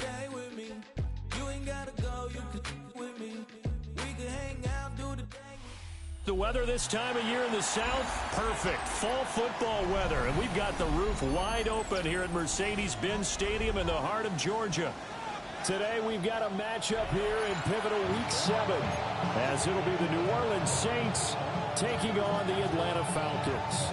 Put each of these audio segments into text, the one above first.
stay with me. You ain't gotta go, you can with me. We can hang out, do the thing. The weather this time of year in the South, perfect. Fall football weather. And we've got the roof wide open here at Mercedes-Benz Stadium in the heart of Georgia. Today we've got a matchup here in pivotal week 7, as it'll be the New Orleans Saints taking on the Atlanta Falcons.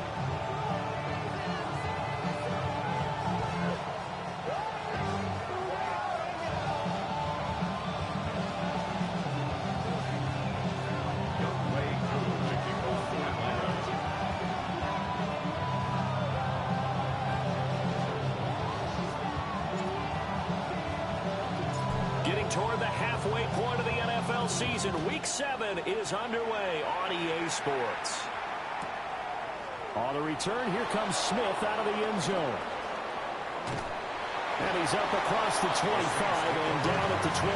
Toward the halfway point of the NFL season, Week 7 is underway on EA Sports. On the return, here comes Smith out of the end zone. And he's up across the 25 and down at the 28.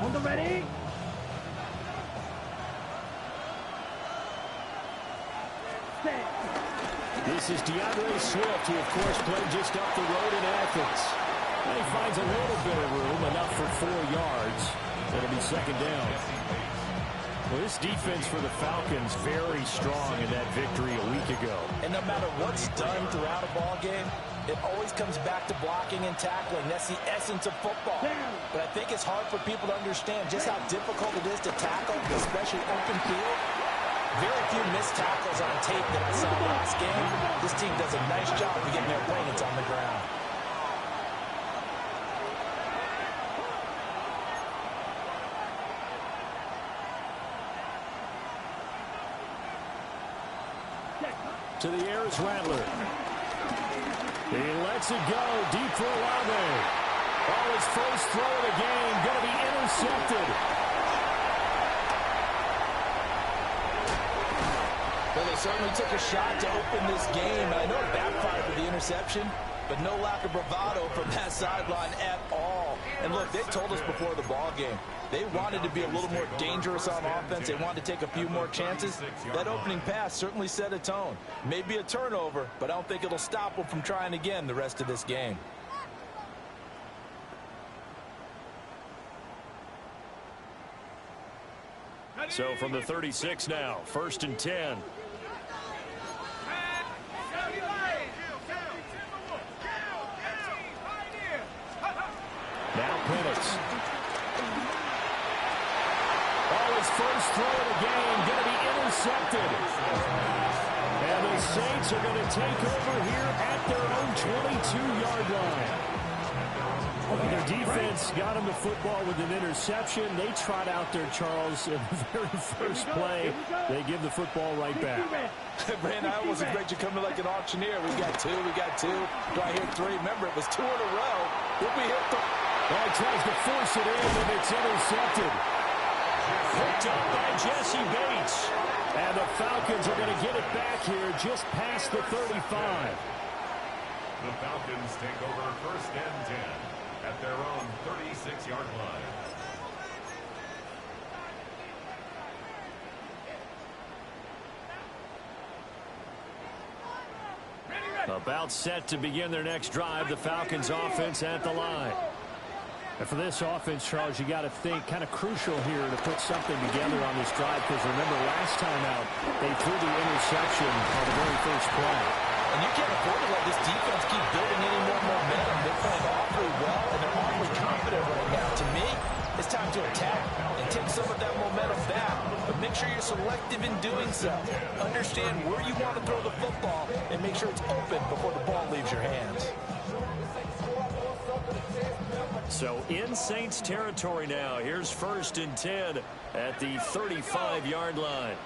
On the ready. This is DeAndre Swift, who, of course, played just up the road in Athens. And he finds a little bit of room, enough for 4 yards. It'll be second down. Well, this defense for the Falcons very strong in that victory a week ago. And no matter what's done throughout a ball game, it always comes back to blocking and tackling. That's the essence of football. But I think it's hard for people to understand just how difficult it is to tackle, especially open field. Very few missed tackles on tape that I saw last game. This team does a nice job of getting their opponents on the ground. To the air is Rattler. He lets it go deep for Olave. Oh, his first throw of the game going to be intercepted. Well, they certainly took a shot to open this game. I know it backfired with the interception, but no lack of bravado from that sideline at all. And look, they told us before the ball game, they wanted to be a little more dangerous on offense. They wanted to take a few more chances. That opening pass certainly set a tone. Maybe a turnover, but I don't think it'll stop them from trying again the rest of this game. So from the 36 now, 1st and 10. Now Penix. Oh, his first throw of the game going to be intercepted. And the Saints are going to take over here at their own 22-yard line. Their defense got him the football with an interception. They trot out there, Charles, in the very first play. They give the football right back. Brandon, I almost expect you coming like an auctioneer. We got two. Do I hear 3? Remember, it was 2 in a row. Did we hit the... Well, he tries to force it in, and it's intercepted. Picked up by Jesse Bates. And the Falcons are going to get it back here just past the 35. The Falcons take over 1st and 10 at their own 36-yard line. About set to begin their next drive, the Falcons offense at the line. And for this offense, Charles, you got to think kind of crucial here to put something together on this drive, because remember last time out, they threw the interception on the very first play. And you can't afford to let this defense keep building any more momentum. They're playing awfully well, and they're awfully confident right now. To me, it's time to attack and take some of that momentum back. But make sure you're selective in doing so. Understand where you want to throw the football and make sure it's open before the ball leaves your hands. So in Saints territory now. Here's 1st and 10 at the 35-yard line.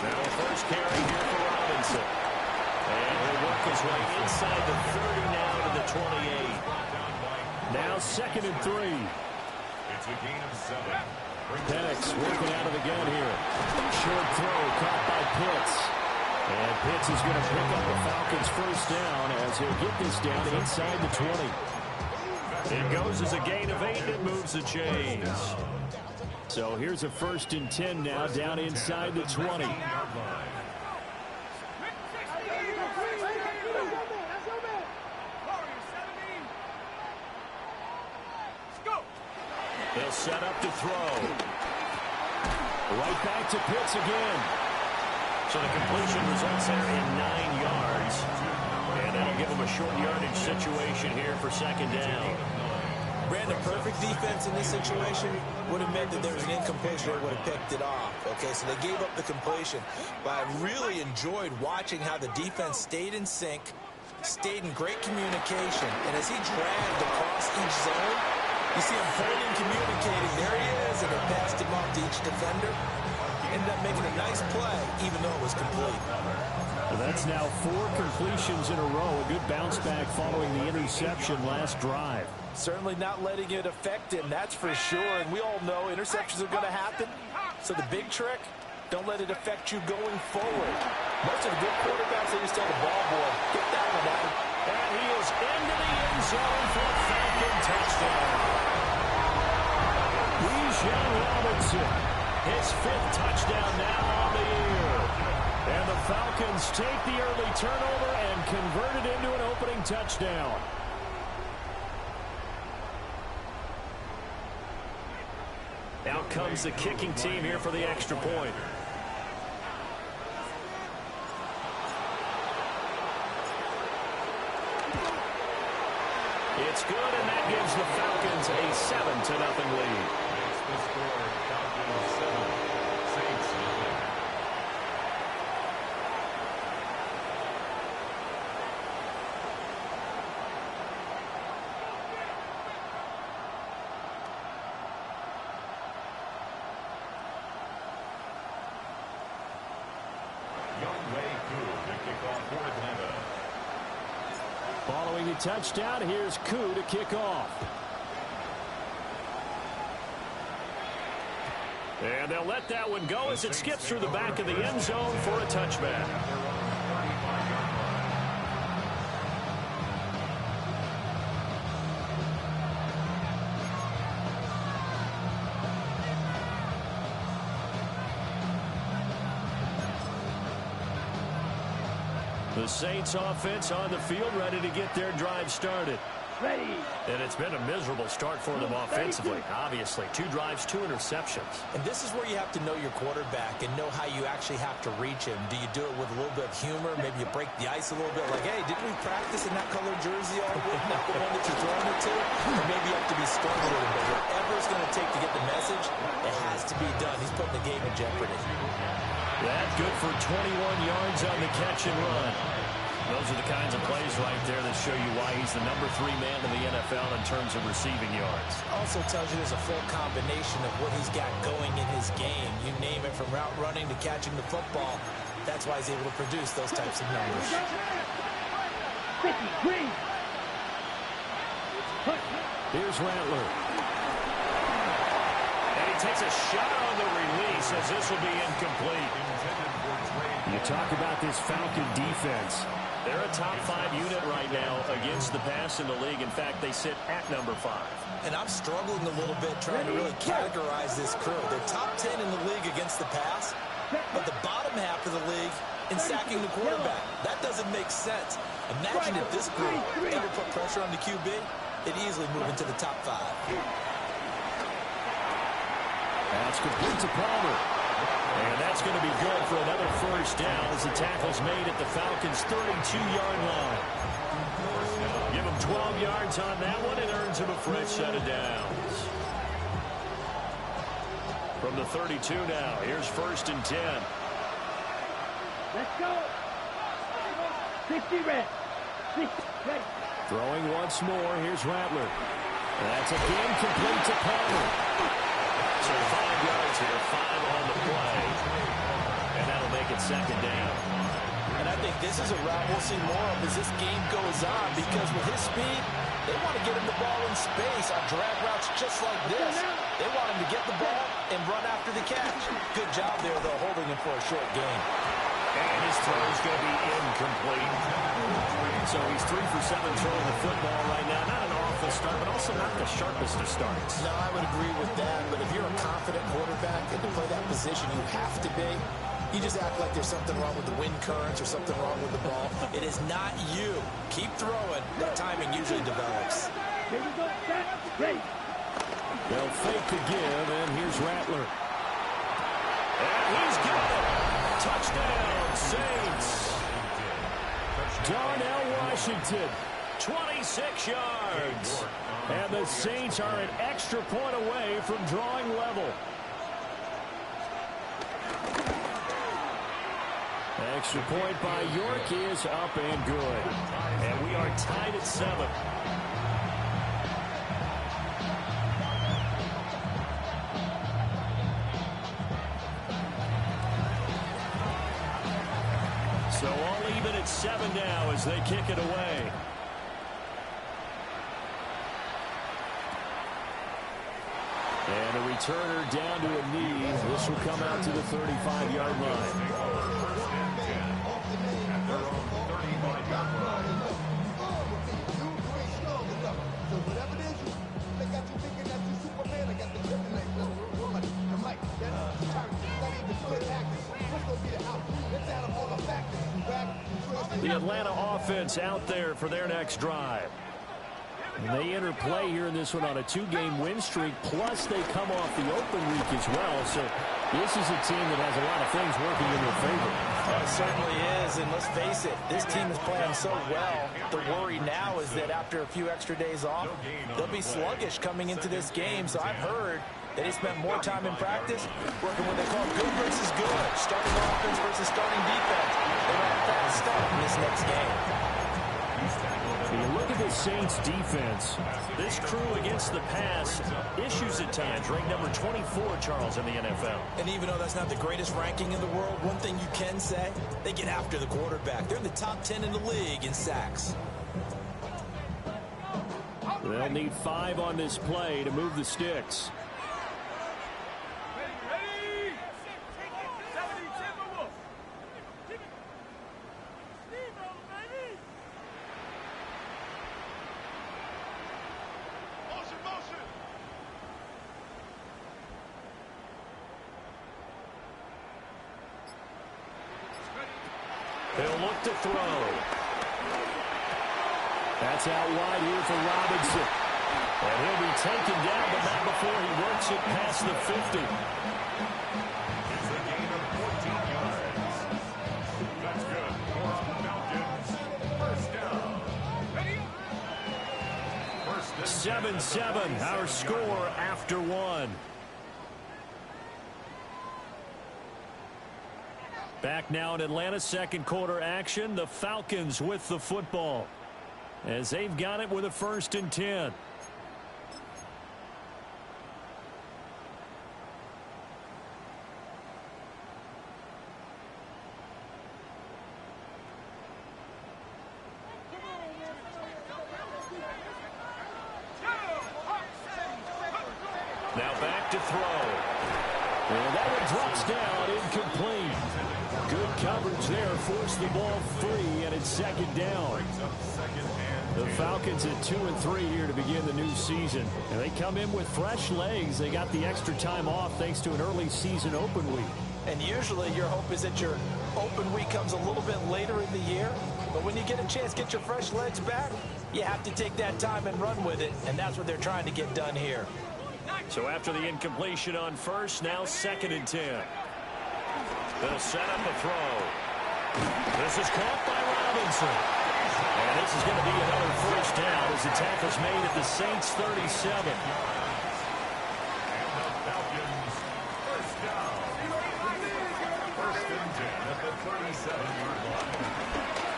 Now first carry here for Robinson. And he'll work his way inside the 30 now to the 28. Now 2nd and 3. It's a gain of 7. Penix working out of the gun here. Short throw caught by Pitts. And Pitts is going to pick up the Falcons' first down as he'll get this down inside the 20. It goes as a gain of 8, and it moves the chains. So here's a 1st and 10 now down inside the 20. He'll set up to throw. Right back to Pitts again. So the completion results there in 9 yards. And that'll give him a short yardage situation here for 2nd down. Brandon, perfect defense in this situation would have meant that there was an incompletion. They would have picked it off. Okay, so they gave up the completion. But I really enjoyed watching how the defense stayed in sync, stayed in great communication. And as he dragged across each zone, you see him pointing, communicating. There he is, and they passed him off to each defender. Ended up making a nice play, even though it was complete. Well, that's now 4 completions in a row. A good bounce back following the interception last drive. Certainly not letting it affect him, that's for sure. And we all know interceptions are going to happen. So the big trick, don't let it affect you going forward. Most of the good quarterbacks, they just tell the ball boy, get that one out. And he is into the end zone for a Falcon touchdown. Bijan Robinson, his 5th touchdown now on the year. And the Falcons take the early turnover and convert it into an opening touchdown. Out comes the kicking team here for the extra point. It's good, and that gives the Falcons a 7-0 lead. The score, Falcons 7, Saints 0. Following the touchdown, here's Koo to kick off. And they'll let that one go as it skips through the back of the end zone for a touchback. The Saints offense on the field, ready to get their drive started. Ready. And it's been a miserable start for them offensively, obviously. 2 drives, 2 interceptions. And this is where you have to know your quarterback and know how you actually have to reach him. Do you do it with a little bit of humor? Maybe you break the ice a little bit, like, hey, didn't we practice in that colored jersey all week? Not the one that you're throwing it to? Or maybe you have to be stern with him. But whatever it's going to take to get the message, it has to be done. He's putting the game in jeopardy. That good for 21 yards on the catch and run. Those are the kinds of plays right there that show you why he's the number 3 man in the NFL in terms of receiving yards. Also tells you there's a full combination of what he's got going in his game. You name it, from route running to catching the football. That's why he's able to produce those types of numbers. 50, green. Here's Rattler. And he takes a shot on the release as this will be incomplete. You talk about this Falcon defense. They're a top 5 unit right now against the pass in the league. In fact, they sit at number 5. And I'm struggling a little bit trying to really categorize this crew. They're top 10 in the league against the pass, but the bottom half of the league in sacking the quarterback. That doesn't make sense. Imagine if this group ever put pressure on the QB, it'd easily move into the top 5. That's complete to Palmer. And that's going to be good for another first down as the tackle's made at the Falcons' 32-yard line. Give him 12 yards on that one and earns him a fresh set of downs. From the 32 now, here's 1st and 10. Let's go. 60 red. 60 ready. Throwing once more, here's Rattler. That's again complete to Palmer. So 5 yards here, 5 on the play. And that'll make it 2nd down. And I think this is a route we'll see more of as this game goes on, because with his speed, they want to get him the ball in space on drag routes just like this. They want him to get the ball and run after the catch. Good job there, though, holding him for a short gain. And his throw is going to be incomplete. So he's 3 for 7 throwing the football right now. Not an awful start, but also not the sharpest of starts. No, I would agree with that. But if you're a confident quarterback and to play that position, you have to be. You just act like there's something wrong with the wind currents or something wrong with the ball. It is not you. Keep throwing. The timing usually develops. Here we go. Set. Ready. They'll fake the give, and here's Rattler. And he's got it. Touchdown, Saints. Darnell Washington, 26 yards. And the Saints are an extra point away from drawing level. Extra point by York is up and good. And we are tied at 7. So all even at 7 now as they kick it away. And a returner down to a knee. This will come out to the 35-yard line. The Atlanta offense out there for their next drive. And they enter play here in this one on a 2-game win streak, plus they come off the open week as well. So this is a team that has a lot of things working in their favor. It certainly is, and let's face it, this team is playing so well. The worry now is that after a few extra days off, they'll be sluggish coming into this game. So I've heard that they spent more time in practice working what they call good versus good, starting offense versus starting defense. They want a fast start in this next game. When you look at the Saints defense, this crew against the pass, issues at times, ranked number 24, Charles, in the NFL. And even though that's not the greatest ranking in the world, one thing you can say, they get after the quarterback. They're in the top 10 in the league in sacks. They'll need 5 on this play to move the sticks. He'll look to throw. That's out wide here for Robinson. And he'll be taken down, but not before he works it past the 50. It's a gain of 14 yards. That's good for Falcons. First down. 7-7, our score after 1. Back now in Atlanta, second quarter action. The Falcons with the football as they've got it with a 1st and 10. Now back to throw. And that one drops down, incomplete. Good coverage there, forced the ball free, and it's 2nd down. The Falcons at 2-3 here to begin the new season. And they come in with fresh legs. They got the extra time off thanks to an early season open week. And usually your hope is that your open week comes a little bit later in the year. But when you get a chance to get your fresh legs back, you have to take that time and run with it. And that's what they're trying to get done here. So after the incompletion on first, now 2nd and 10. They'll set up a throw. This is caught by Robinson. And this is going to be another 1st down as the tackle's made at the Saints' 37. And the Falcons, 1st down. 1st and 10 at the 37-yard line.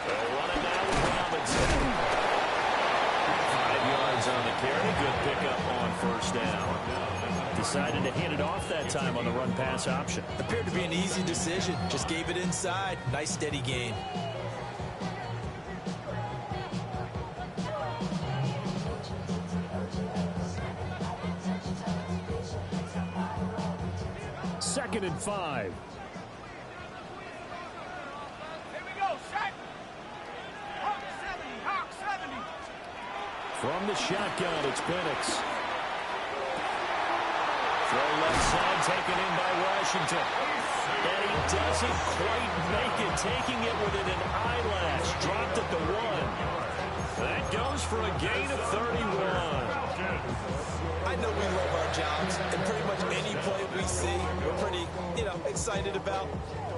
They'll run it now with Robinson. 5 yards on the carry. Good pickup on 1st down. Decided to hand it off that time on the run-pass option. Appeared to be an easy decision. Just gave it inside. Nice steady gain. Second and 5. From the shotgun, it's Penix. Throw left side, taken in by Washington. And he doesn't quite make it, taking it within an eyelash. Dropped at the 1. That goes for a gain of 31. I know we love our jobs, and pretty much any play we see, we're pretty, excited about.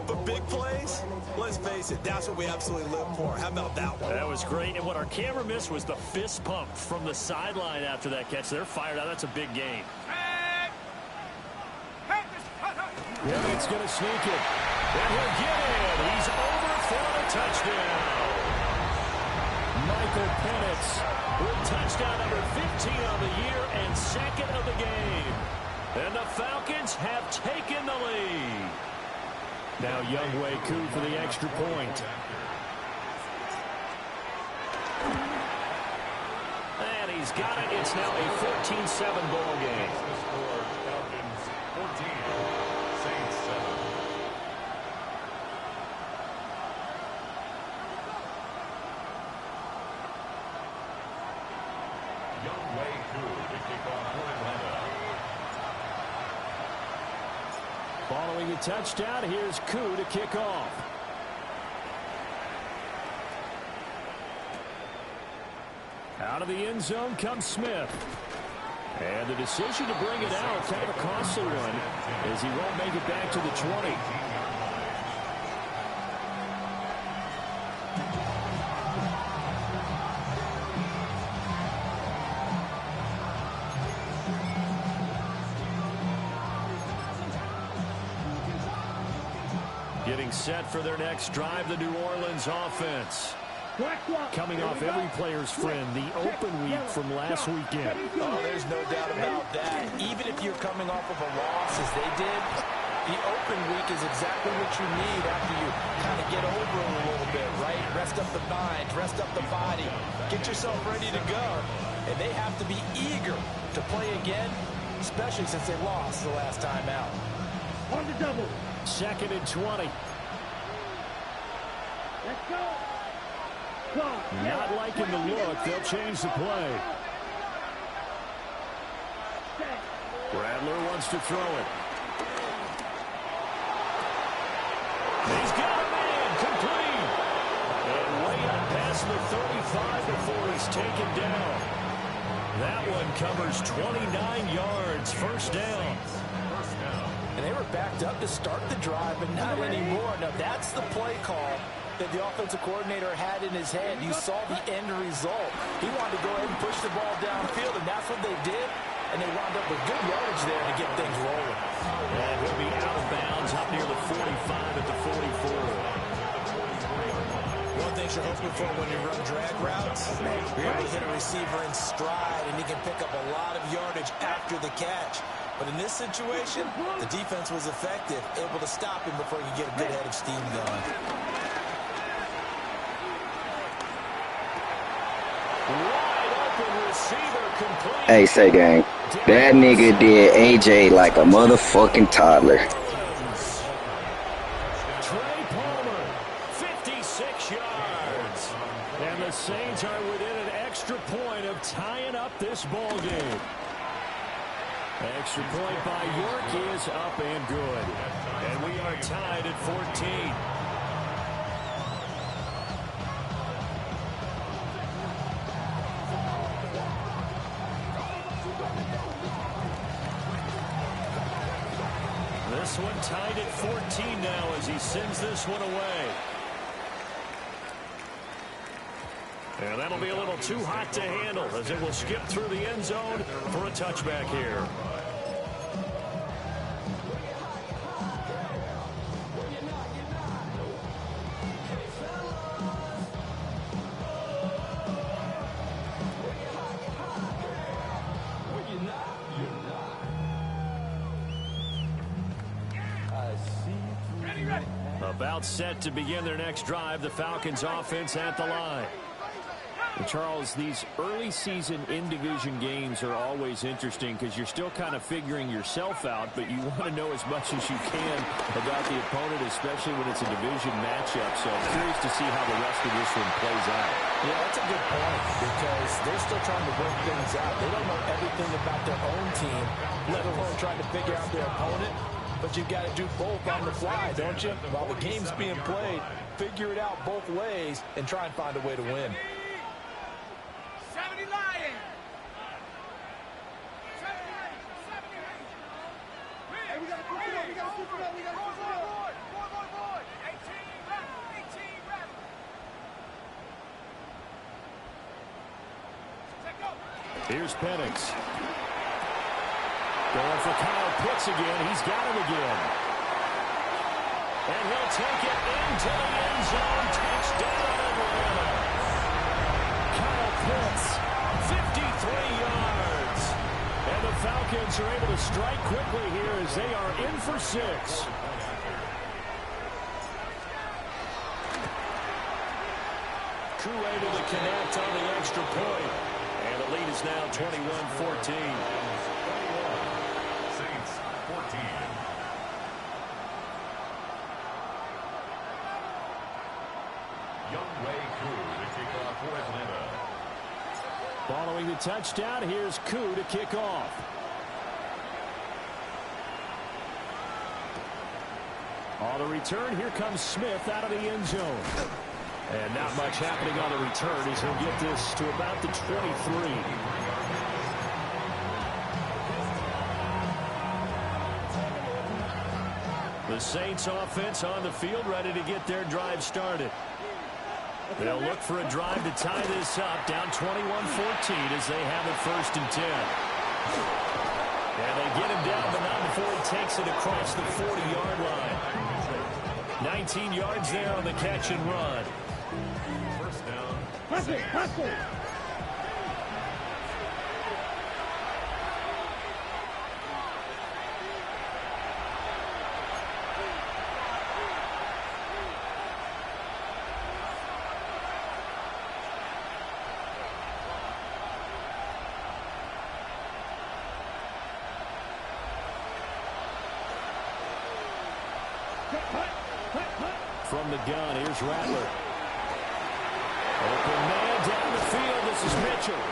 But big plays, let's face it, that's what we absolutely live for. How about that one? That was great, and what our camera missed was the fist pump from the sideline after that catch. They're fired out. That's a big gain. Yeah, it's going to sneak it. And he'll get in. He's over for a touchdown. Michael Penix with touchdown number 15 on the year and second of the game. And the Falcons have taken the lead. Now Younghoe Koo for the extra point. And he's got it. It's now a 14-7 ball game. Falcons 14, Saints 7. Younghoe Koo to kick off for Atlanta. Following the touchdown, here's Koo to kick off. Out of the end zone comes Smith. And the decision to bring it out, kind of a costly one, as he won't make it back to the 20. Getting set for their next drive, the New Orleans offense. Coming off every player's friend, the open week from last weekend. Oh, there's no doubt about that. Even if you're coming off of a loss as they did, the open week is exactly what you need after you kind of get over it a little bit, right? Rest up the mind, rest up the body, get yourself ready to go. And they have to be eager to play again, especially since they lost the last time out. On the double. Second and 20. Let's go. Not liking the look. They'll change the play. Bradler wants to throw it. He's got a man complete. And way up past the 35 before he's taken down. That one covers 29 yards. First down. And they were backed up to start the drive, but not anymore. Now, that's the play call that the offensive coordinator had in his head. You saw the end result. He wanted to go ahead and push the ball downfield, and that's what they did. And they wound up with good yardage there to get things rolling. And he'll be out of bounds up near the 45 at the 44. One thing you're hoping for when you run drag routes, you're able to hit a receiver in stride, and he can pick up a lot of yardage after the catch. But in this situation, the defense was effective, able to stop him before he could get a good head of steam going. Hey, say gang, that nigga did AJ like a motherfucking toddler. Trey Palmer, 56 yards. And the Saints are within an extra point of tying up this ball game. Extra point by York is up and good. And we are tied at 14. This one tied at 14 now as he sends this one away. And that'll be a little too hot to handle as it will skip through the end zone for a touchback here. About set to begin their next drive, the Falcons offense at the line. And Charles, these early season in-division games are always interesting because you're still kind of figuring yourself out, but you want to know as much as you can about the opponent, especially when it's a division matchup. So I'm curious to see how the rest of this one plays out. Yeah, that's a good point because they're still trying to work things out. They don't know everything about their own team, let alone trying to figure out their opponent. But you've got to do both on the fly, don't you? While the game's being played, figure it out both ways and try and find a way to win. Here's Penix. Going for Kyle Pitts again. He's got him again. And he'll take it into the end zone. Touchdown, Atlanta. Kyle Pitts, 53 yards. And the Falcons are able to strike quickly here as they are in for 6. Crew able to connect on the extra point. And the lead is now 21-14. Saints 14. Young Wei Koo to kick off for Atlanta. Following the touchdown, here's Koo to kick off. On the return, here comes Smith out of the end zone. And not much happening on the return as he'll get this to about the 23. The Saints offense on the field ready to get their drive started. They'll look for a drive to tie this up, down 21-14 as they have it 1st and 10. And they get him down, but not before he takes it across the 40-yard line. 19 yards there on the catch and run. First down. Hustle. From the gun, here's Rattler. Open man down the field. This is Mitchell.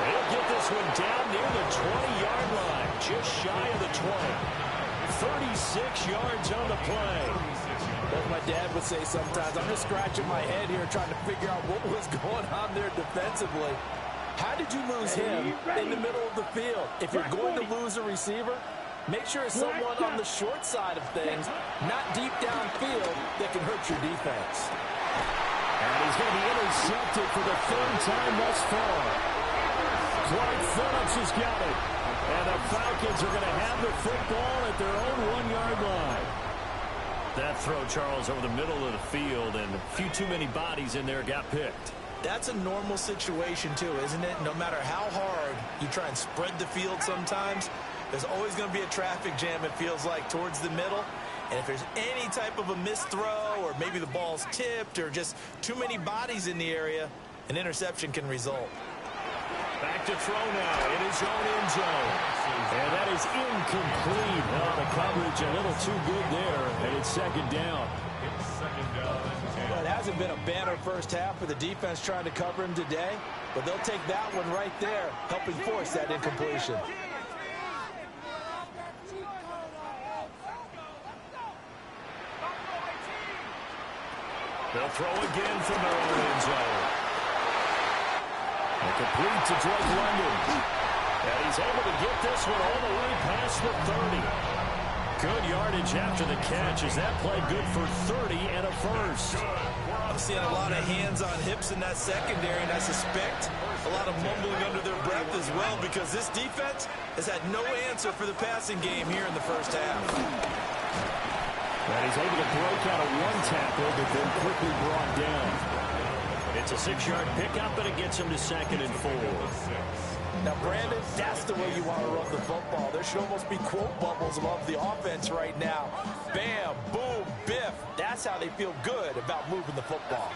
He'll get this one down near the 20-yard line, just shy of the 20. 36 yards on the play. As my dad would say sometimes, I'm just scratching my head here trying to figure out what was going on there defensively. How did you lose him in the middle of the field? If you're going to lose a receiver, make sure it's someone on the short side of things, not deep downfield, that can hurt your defense. And he's going to be intercepted for the 3rd time thus far. Clyde Phillips has got it. And the Falcons are going to have the football at their own 1-yard line. That throw, Charles, over the middle of the field, and a few too many bodies in there got picked. That's a normal situation, too, isn't it? No matter how hard you try and spread the field sometimes, there's always going to be a traffic jam, it feels like, towards the middle. And if there's any type of a missed throw or maybe the ball's tipped or just too many bodies in the area, an interception can result. Back to throw now in his own end zone. And that is incomplete. Oh, the coverage a little too good there, and it's 2nd down. It's 2nd down and 10. Well, it hasn't been a banner first half for the defense trying to cover him today, but they'll take that one right there, helping force that incompletion. They'll throw again from their own end zone. And complete to Drake London. And he's able to get this one all the way past the 30. Good yardage after the catch. Is that play good for 30 and a first? I'm seeing a lot of hands on hips in that secondary, and I suspect a lot of mumbling under their breath as well, because this defense has had no answer for the passing game here in the first half. And he's able to break out of one tackle, but then quickly brought down. It's a 6-yard pickup, but it gets him to 2nd and 4. Now, Brandon, that's the way you want to run the football. There should almost be quote bubbles above the offense right now. Bam, boom, biff. That's how they feel good about moving the football.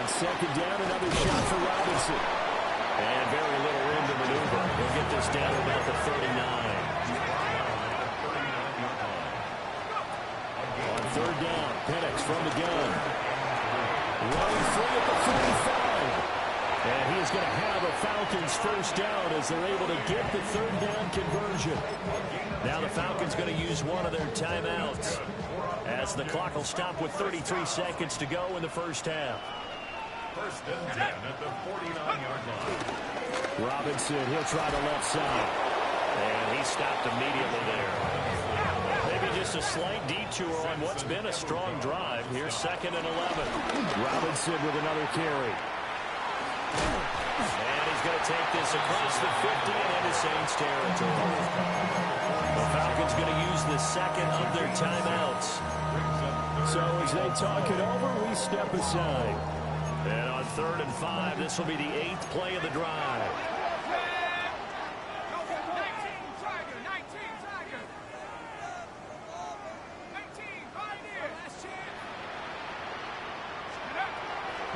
On second down, another shot for Robinson. And very little room to maneuver. He'll get this down to about the 39. On third down, Penix from the gun. Running free at the 45. And he's going to have a Falcons first down as they're able to get the third down conversion. Now the Falcons going to use one of their timeouts as the clock will stop with 33 seconds to go in the first half. First and 10 at the 49-yard line. Robinson, he'll try the left side. And he stopped immediately there. Maybe just a slight detour on what's been a strong drive. Here's 2nd and 11. Robinson with another carry. And he's going to take this across the 50 and into Saints territory. The Falcons going to use the second of their timeouts. So as they talk it over, we step aside. And on 3rd and 5, this will be the 8th play of the drive.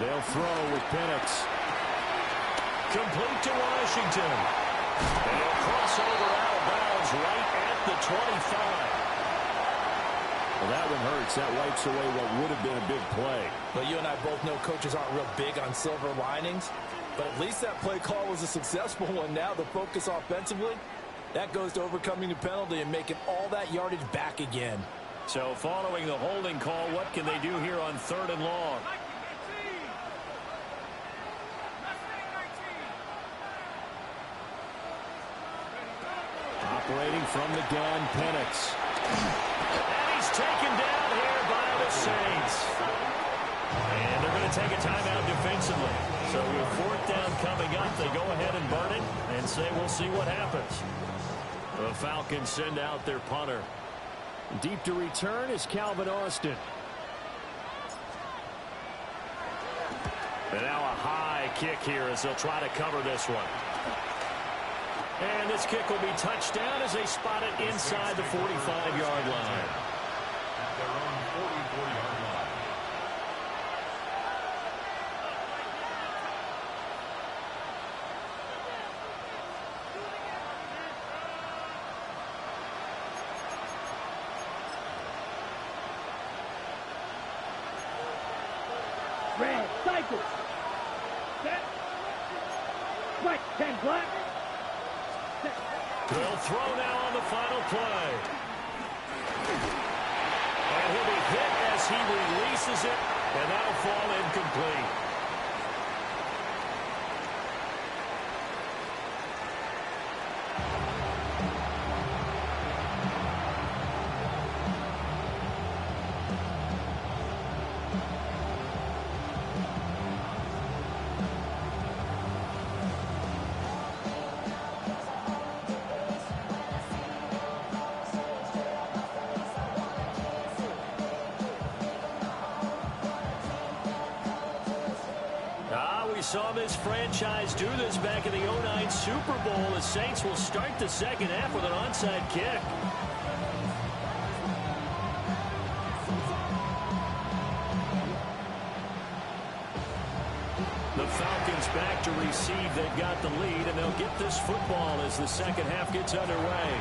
They'll throw with Penix. Complete to Washington. And he'll cross over out of bounds right at the 25. Well, that one hurts. That wipes away what would have been a big play. Well, you and I both know coaches aren't real big on silver linings, but at least that play call was a successful one. Now the focus offensively, that goes to overcoming the penalty and making all that yardage back again. So following the holding call, what can they do here on 3rd and long? Operating from the gun, Penix. And he's taken down here by the Saints. And they're going to take a timeout defensively. So with 4th down coming up, they go ahead and burn it and say we'll see what happens. The Falcons send out their punter. Deep to return is Calvin Austin. And now a high kick here as they'll try to cover this one. And this kick will be touched down as they spot it inside the 45-yard line. At their own 44-yard line. Red, cycle. Set. Right, 10 black. They'll throw now on the final play. And he'll be hit as he releases it, and that'll fall incomplete. We saw this franchise do this back in the 09 Super Bowl. The Saints will start the second half with an onside kick. The Falcons back to receive. They've got the lead, and they'll get this football as the second half gets underway.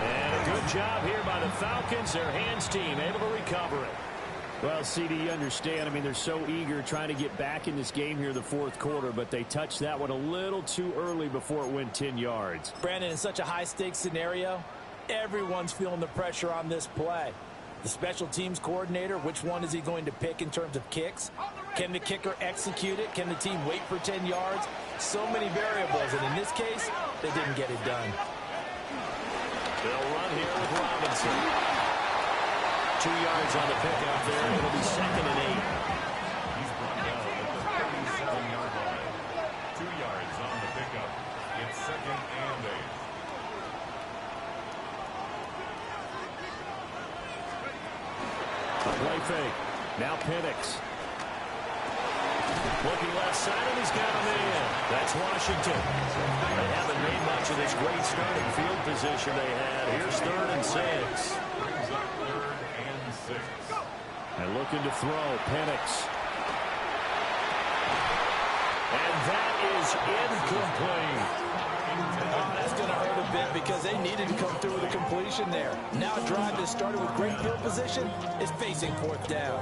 And a good job here by the Falcons. Their hands team able to recover it. Well, CD, you understand. I mean, they're so eager trying to get back in this game here in the 4th quarter, but they touched that one a little too early before it went 10 yards. Brandon, in such a high-stakes scenario, everyone's feeling the pressure on this play. The special teams coordinator, which one is he going to pick in terms of kicks? Can the kicker execute it? Can the team wait for 10 yards? So many variables, and in this case, they didn't get it done. They'll run here with Robinson. 2 yards on the pickup there, and it'll be 2nd and 8. He's brought down at the 37-yard line. 2 yards on the pickup. It's 2nd and 8. A play fake. Now Penix. Looking left side, and he's got him in. That's Washington. They haven't made much of this great starting field position they had. Here's 3rd and 6. Brings up 3rd and 6. And looking to throw, Penix. And that is incomplete. Oh, that's going to hurt a bit because they needed to come through with a completion there. Now a drive that started with great field position is facing fourth down.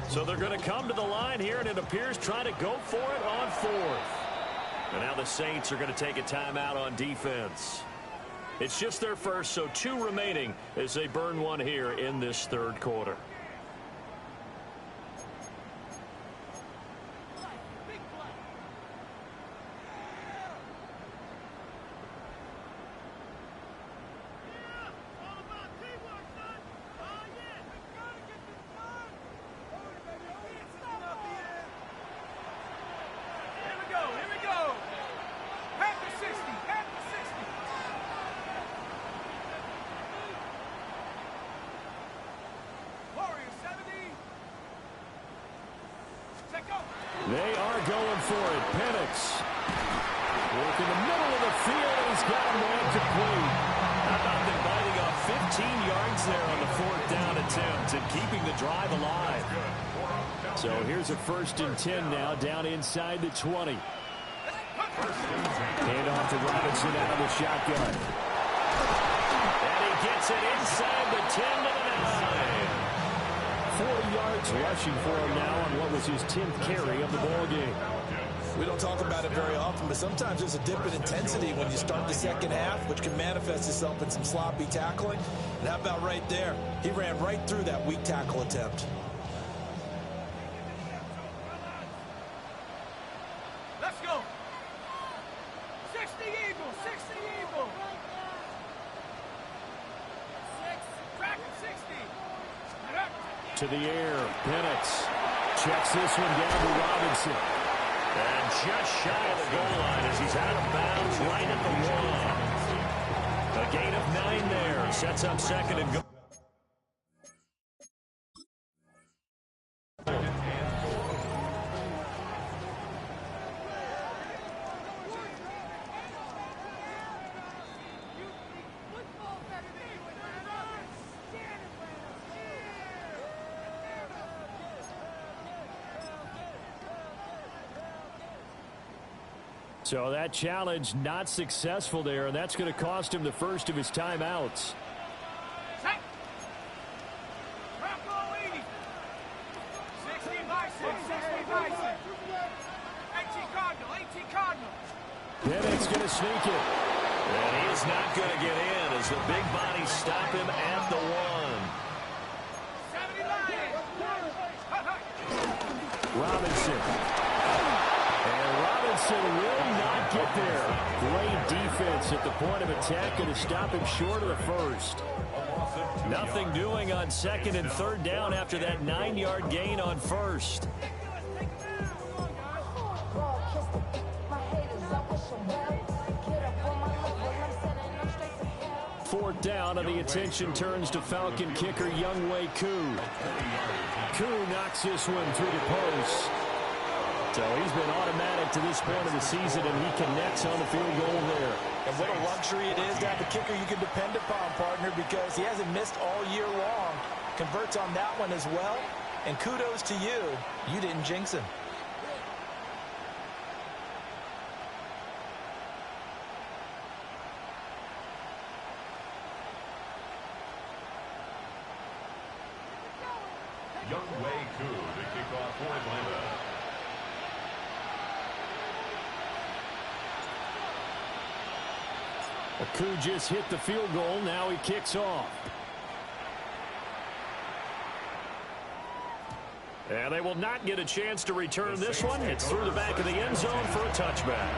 So they're going to come to the line here, and it appears trying to go for it on fourth. And now the Saints are going to take a timeout on defense. It's just their first, so 2 remaining as they burn one here in this third quarter. They are going for it. Penix. Work in the middle of the field, and he's got him man complete. How about them biting off 15 yards there on the fourth down attempt and keeping the drive alive? So here's a 1st and 10 now, down inside the 20. Hand off to Robinson out of the shotgun. And he gets it inside the 10 to the 9. 40 yards rushing for him now on what was his 10th carry of the ball game. We don't talk about it very often, but sometimes there's a dip in intensity when you start the second half, which can manifest itself in some sloppy tackling. And how about right there? He ran right through that weak tackle attempt. Let's go. 60 Eagles, 60 Eagles. 6, track 60. To the air, Penix checks this one down to Robinson. And just shy of the goal line as he's out of bounds right at the 1. A gain of 9 there. Sets up 2nd and goal. So that challenge not successful there, and that's going to cost him the first of his timeouts. Set. Drop 80. 60 by 6, 60 by 6. 18 Cardinal, 18 Cardinal. Penix going to sneak it. And he is not going to get in as the big bodies stop him at the 1. Robinson. Robinson will not get there. Great defense at the point of attack and to stop him short of the first. Nothing doing on 2nd and 3rd down after that 9-yard gain on 1st. Fourth down, and the attention turns to Falcon kicker Younghoe Koo. Koo knocks this one through the post. So he's been automatic to this point of the season, and he connects on the field goal there. And what a luxury it is to have a kicker you can depend upon, partner, because he hasn't missed all year long. Converts on that one as well. And kudos to you. You didn't jinx him. Young Wei Koo to kick off for Atlanta. Koo just hit the field goal. Now he kicks off. And they will not get a chance to return this one. It's through the back of the end zone for a touchback.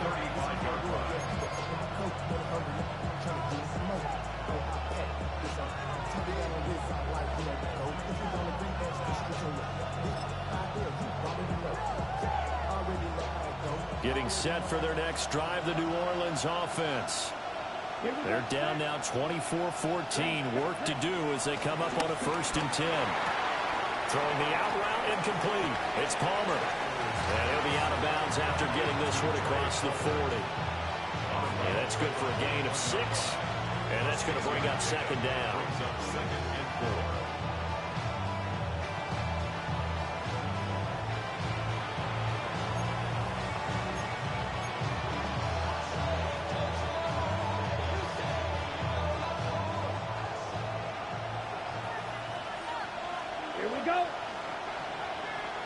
35-yard run. Getting set for their next drive, the New Orleans offense. They're down now 24-14. Work to do as they come up on a 1st and 10. Throwing the out route incomplete. It's Palmer. And he'll be out of bounds after getting this one across the 40. And that's good for a gain of 6. And that's going to bring up 2nd down. Brings up 2nd and 4.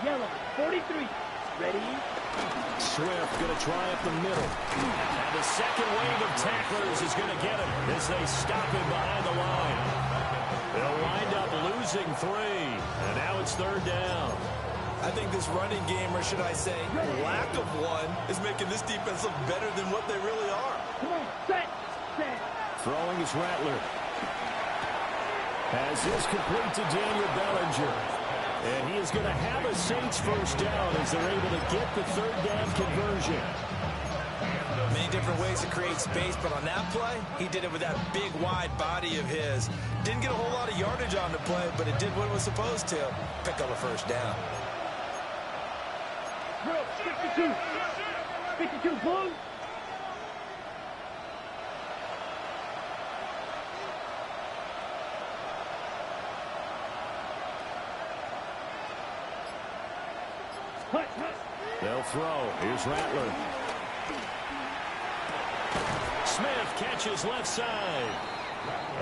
Yellow, 43. Ready? Swift going to try up the middle. And the second wave of tacklers is going to get him as they stop him behind the line. They'll wind up losing 3. And now it's 3rd down. I think this running game, or should I say lack of one, is making this defense look better than what they really are. Come on, set. Throwing is Rattler. Pass is complete to Daniel Bellinger. And he is going to have a Saints 1st down as they're able to get the 3rd down conversion. Many different ways to create space, but on that play, he did it with that big, wide body of his. Didn't get a whole lot of yardage on the play, but it did what it was supposed to. Pick up a 1st down. 52, Blue. They'll throw. Here's Rattler. Smith catches left side.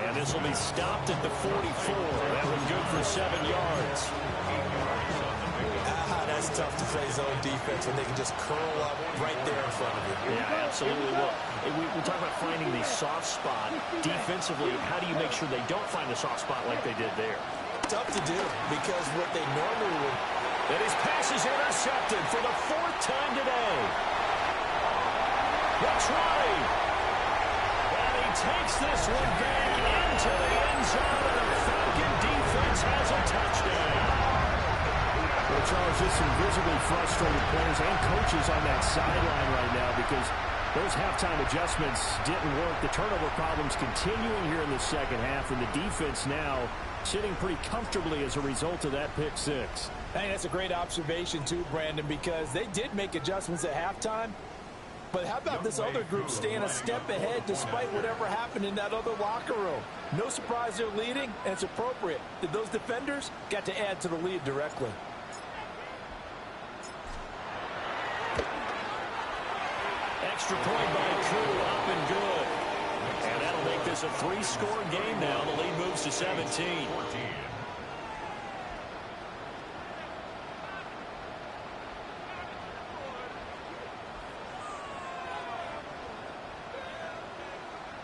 And this will be stopped at the 44. That one good for 7 yards. That's tough to play zone defense when they can just curl up right there in front of you. Yeah, absolutely. Well, we talk about finding the soft spot. Defensively, how do you make sure they don't find the soft spot like they did there? Tough to do because what they normally would. And his pass is intercepted for the 4th time today. That's right. And he takes this one back into the end zone, and the Falcon defense has a touchdown. Well, Charles, just some visibly frustrated players and coaches on that sideline right now because those halftime adjustments didn't work. The turnover problems continuing here in the 2nd half, and the defense now sitting pretty comfortably as a result of that pick 6. Hey, that's a great observation too, Brandon, because they did make adjustments at halftime. But how about this other group staying a step ahead despite whatever happened in that other locker room? No surprise they're leading, and it's appropriate that those defenders got to add to the lead directly. Extra point by Koo, up and good. And that'll make this a 3-score game now. The lead moves to 17.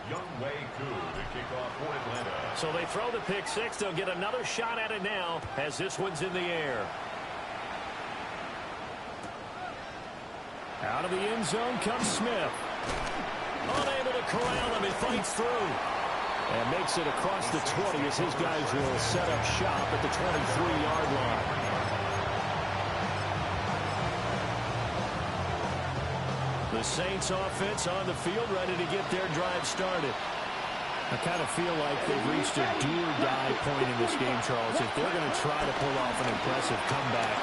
Young Wei Koo to kick off for Atlanta. So they throw the pick 6. They'll get another shot at it now as this one's in the air. Out of the end zone comes Smith. Unable to corral him. He fights through. And makes it across the 20 as his guys will set up shop at the 23-yard line. The Saints offense on the field ready to get their drive started. I kind of feel like they've reached a do-or-die point in this game, Charles. If they're going to try to pull off an impressive comeback,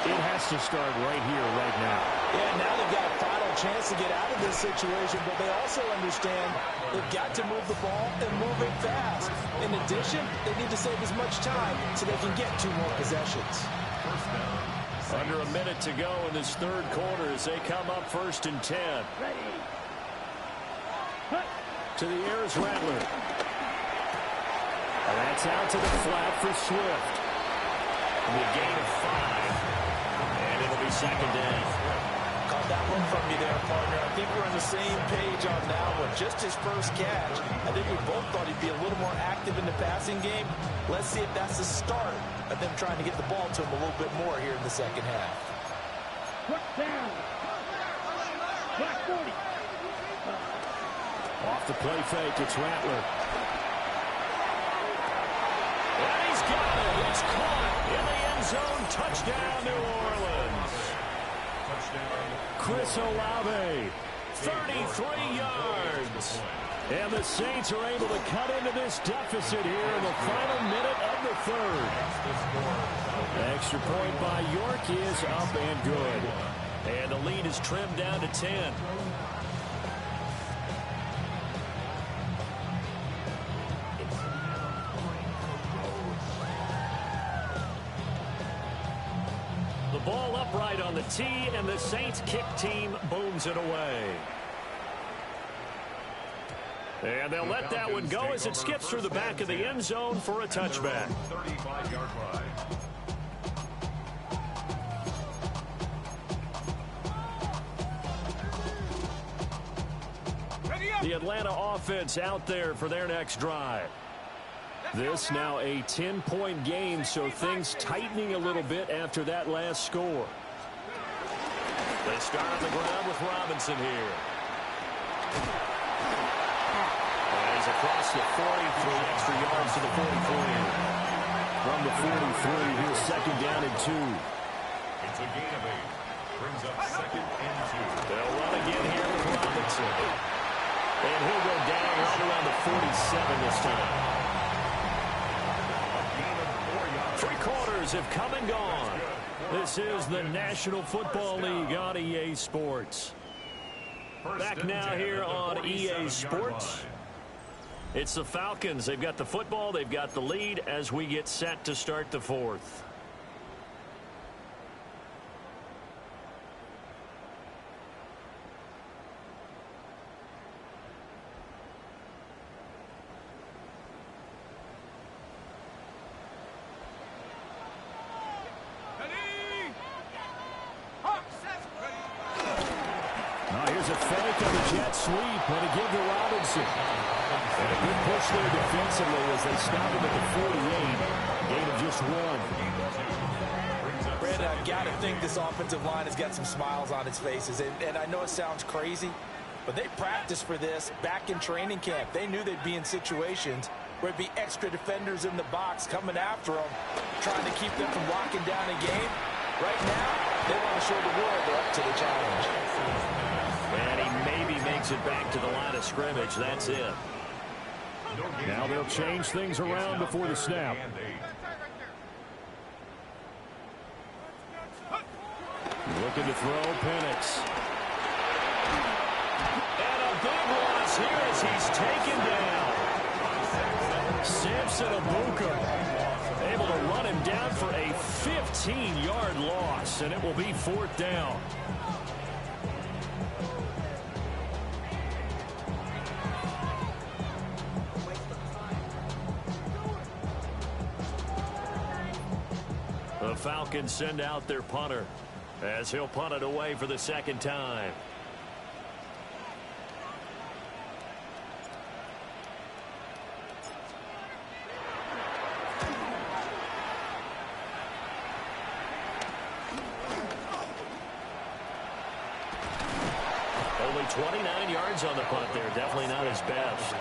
it has to start right here, right now. Yeah, now they've got a final chance to get out of this situation, but they also understand they've got to move the ball and move it fast. In addition, they need to save as much time so they can get 2 more possessions. First down. Under a minute to go in this 3rd quarter as they come up 1st and 10. Ready. To the air is Rattler. And that's out to the flat for Swift. The gain of 5. And it'll be second down. Caught that one from you there, partner. I think we're on the same page on that one. Just his first catch. I think we both thought he'd be a little more active in the passing game. Let's see if that's the start of them trying to get the ball to him a little bit more here in the second half. Down. Black 40. Off the play fake, it's Rattler. And he's got it. It's caught in the end zone. Touchdown, New Orleans. Chris Olave, 33 yards. And the Saints are able to cut into this deficit here in the final minute of the third. Extra point by York is up and good. And the lead is trimmed down to 10. The ball upright on the tee, and the Saints kick team booms it away. And they'll let that one go as it skips through the back of the end zone for a touchback. 35-yard line. The Atlanta offense out there for their next drive. This now a 10-point game, so things tightening a little bit after that last score. They start on the ground with Robinson here. And he's across the 43 extra yards to the 43. From the 43, here's second down and 2. It's a gain of 8. Brings up second and 2. They'll run again here with Robinson. And he'll go down right around the 47 this time. Three quarters have come and gone. This is the National Football League on EA Sports. Back now here on EA Sports. It's the Falcons. They've got the football. They've got the lead as we get set to start the fourth. Here's a fake on the jet sweep, and a give to Robinson. And a good push there defensively as they stop him at the 48. Gain of just 1. Brandon, I've got to think this offensive line has got some smiles on its faces. And I know it sounds crazy, but they practiced for this back in training camp. They knew they'd be in situations where it'd be extra defenders in the box coming after them, trying to keep them from locking down a game. Right now, they want to show the world they're up to the challenge. And he maybe makes it back to the line of scrimmage. That's it. Now they'll change things around before the snap. Looking to throw, Penix. And a big loss here as he's taken down. Samson Abuka able to run him down for a 15-yard loss, and it will be fourth down. The Falcons send out their punter as he'll punt it away for the second time. Only 29 yards on the punt there. Definitely not his best.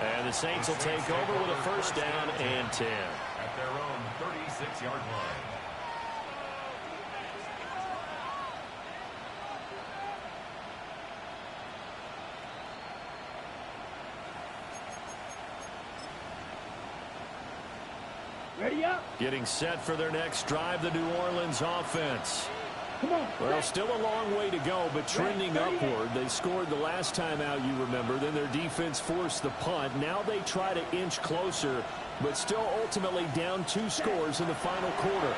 And the Saints will take over with a first down and 10. At their own 36-yard line. Ready up. Getting set for their next drive, the New Orleans offense. Come on. Well, still a long way to go, but trending upward. They scored the last time out, you remember. Then their defense forced the punt. Now they try to inch closer, but still ultimately down 2 scores in the final quarter.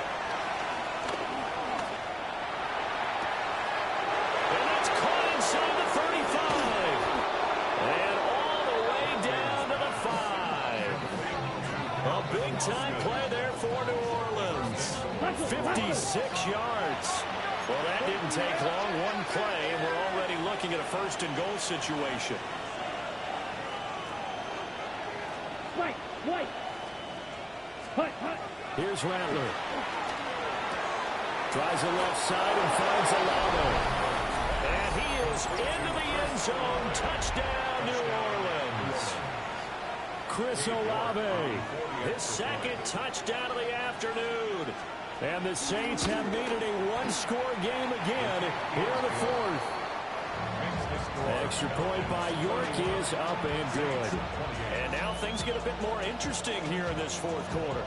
And that's caught inside the 35. And all the way down to the 5. A big-time play there for New Orleans. 56 yards. Well, that didn't take long. One play, and we're already looking at a first-and-goal situation. Here's Rattler. Tries the left side and finds Olave. And he is into the end zone. Touchdown, New Orleans. Chris Olave, his second touchdown of the afternoon. And the Saints have made it a one-score game again here in the fourth. Extra point by York is up and good. And now things get a bit more interesting here in this fourth quarter.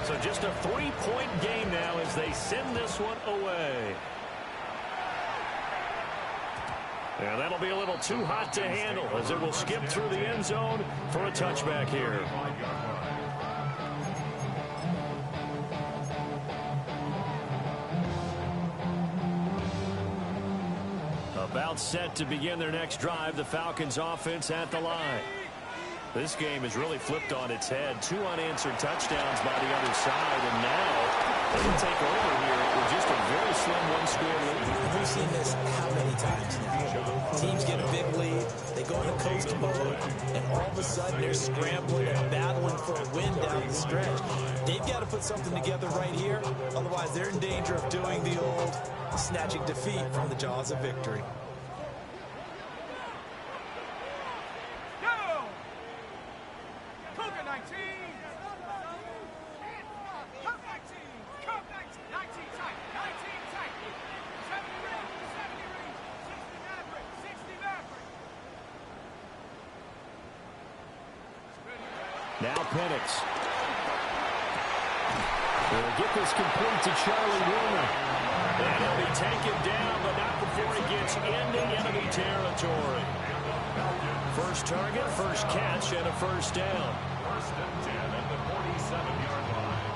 So just a 3-point game now as they send this one away. And that'll be a little too hot to handle as it will skip through the end zone for a touchback here. About set to begin their next drive, the Falcons offense at the line. This game has really flipped on its head. 2 unanswered touchdowns by the other side, and now they will take over here with just a very slim one-score lead. We've seen this how many times now? Teams get a big lead, they go into coast mode, and all of a sudden they're scrambling and battling for a win down the stretch. They've got to put something together right here, otherwise they're in danger of doing the old snatching defeat from the jaws of victory. Now Penix. They'll get this complete to Charlie Warner. And he'll be taken down, but not before he gets into enemy territory. First target, first catch, and a first down. First and 10 at the 47-yard line.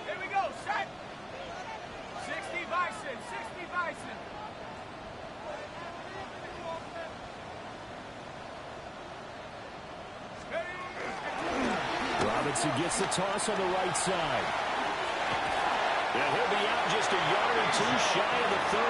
Here we go, set. 60 Bison, 60 Bison. Robinson gets the toss on the right side. And he'll be out just a yard or two shy of the 30.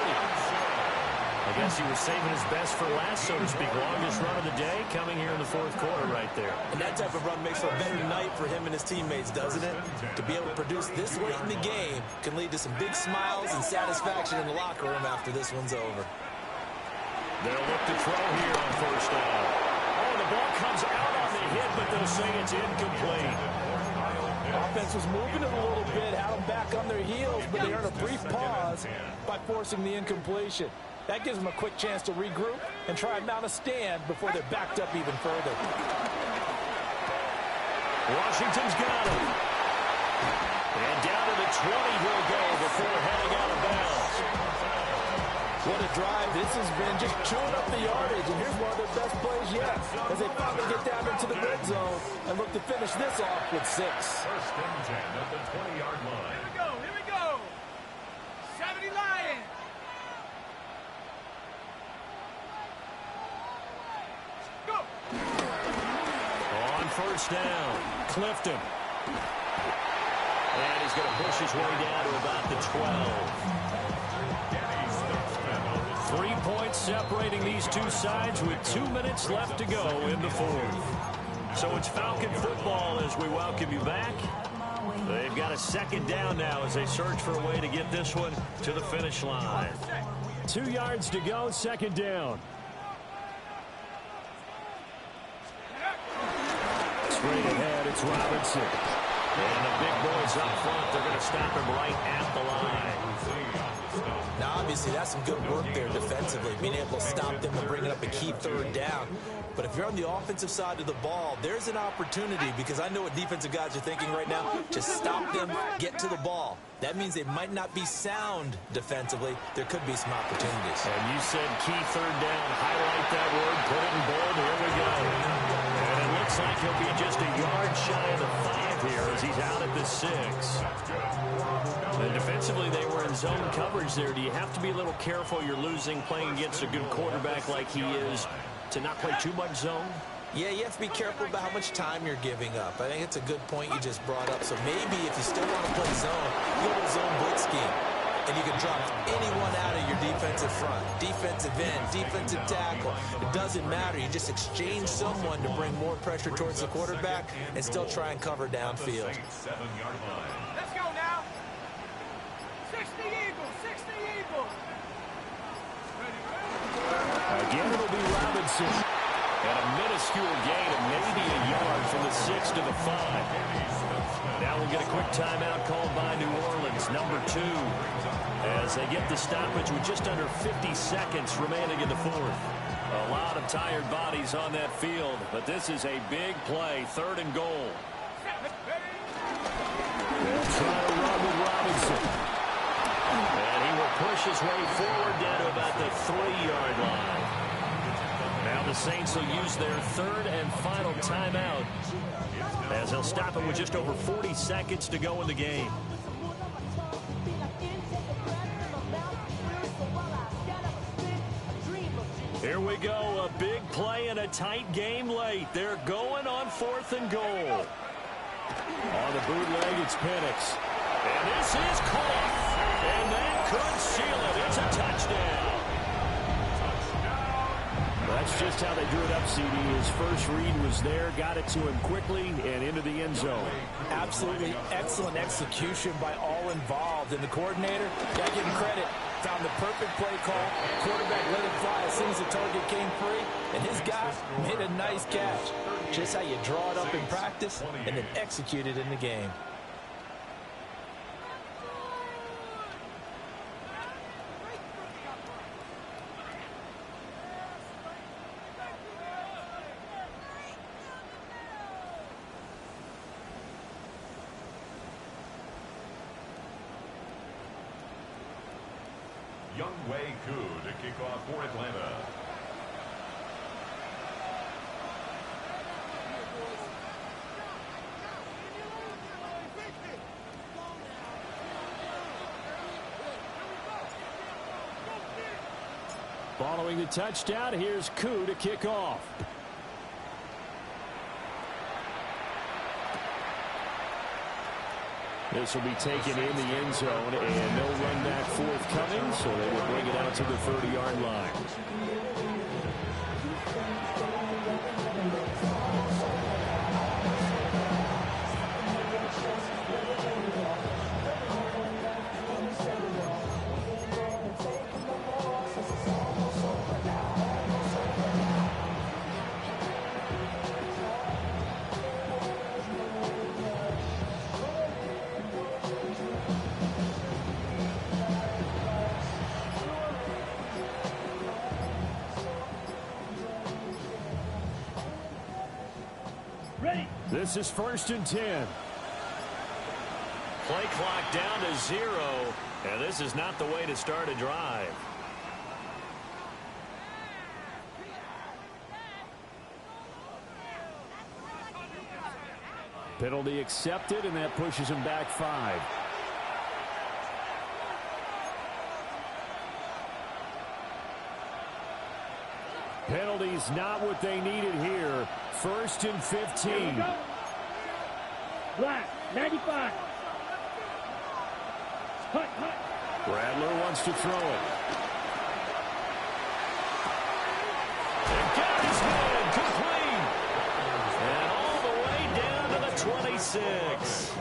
I guess he was saving his best for last, so to speak. Longest run of the day coming here in the fourth quarter right there. And that type of run makes for a better night for him and his teammates, doesn't it? To be able to produce this late in the game can lead to some big smiles and satisfaction in the locker room after this one's over. They'll look to throw here on first down. Oh, the ball comes out on the hit, but they'll say it's incomplete. Offense was moving it a little bit, had them back on their heels, but they earned a brief pause by forcing the incompletion. That gives them a quick chance to regroup and try and mount a stand before they're backed up even further. Washington's got him. And down to the 20 he'll go before heading out of bounds. What a drive. This has been just chewing up the yardage, and here's one of their best plays yet as they finally get down into the red zone and look to finish this off with 6. First and 10 at the 20-yard line. Here we go. 70 Lions. Go. On first down, Clifton. And he's going to push his way down to about the 12. 3 points separating these two sides with 2 minutes left to go in the fourth. So it's Falcon football as we welcome you back. They've got a second down now as they search for a way to get this one to the finish line. 2 yards to go, second down. Straight ahead, it's Robinson. And the big boys up front, they're going to stop him right at the line. Now, obviously, that's some good work there defensively, being able to stop them and bringing up a key third down. But if you're on the offensive side of the ball, there's an opportunity, because I know what defensive guys are thinking right now, to stop them, get to the ball. That means they might not be sound defensively. There could be some opportunities. And you said key third down. Highlight that word, put it in bold. Here we go. And it looks like he'll be just a yard shy of the 5 here as he's out at the 6. And defensively, they were in zone coverage there. Do you have to be a little careful? You're losing playing against a good quarterback like he is to not play too much zone? Yeah, you have to be careful about how much time you're giving up. I think it's a good point you just brought up. So maybe if you still want to play zone, you go to zone blitz scheme. And you can drop anyone out of your defensive front, defensive end, defensive tackle. It doesn't matter. You just exchange someone to bring more pressure towards the quarterback and still try and cover downfield. Let's go now. 60 Eagles, 60 Eagles. Again, it'll be Robinson. And a minuscule gain of maybe a yard from the 6 to the 5. Now we'll get a quick timeout called by New Orleans, number 2, as they get the stoppage with just under 50 seconds remaining in the 4th. A lot of tired bodies on that field, but this is a big play, 3rd and goal. They'll try to run with Robinson. And he will push his way forward down to about the 3-yard line. Now the Saints will use their 3rd and final timeout as they'll stop him with just over 40 seconds to go in the game. Here we go, a big play and a tight game late. They're going on 4th and goal. On the bootleg, it's Penix. And this is caught. And that could seal it. It's a touchdown. That's just how they drew it up, CD. His first read was there, got it to him quickly, and into the end zone. Absolutely excellent execution by all involved. And the coordinator, got to give him credit, found the perfect play call. Quarterback let it fly as soon as the target came free, and his guy made a nice catch. Just how you draw it up in practice and then execute it in the game. Younghoe Koo to kick off for Atlanta. Following the touchdown, here's Koo to kick off. This will be taken in the end zone, and no run back forthcoming, so they will bring it out to the 30-yard line. This is 1st and 10. Play clock down to 0. And this is not the way to start a drive. Penalty accepted, and that pushes him back 5. Penalties not what they needed here. 1st and 15. Black, 95. Hut, hut. Rattler wants to throw it. And got his man complete. And all the way down to the 26.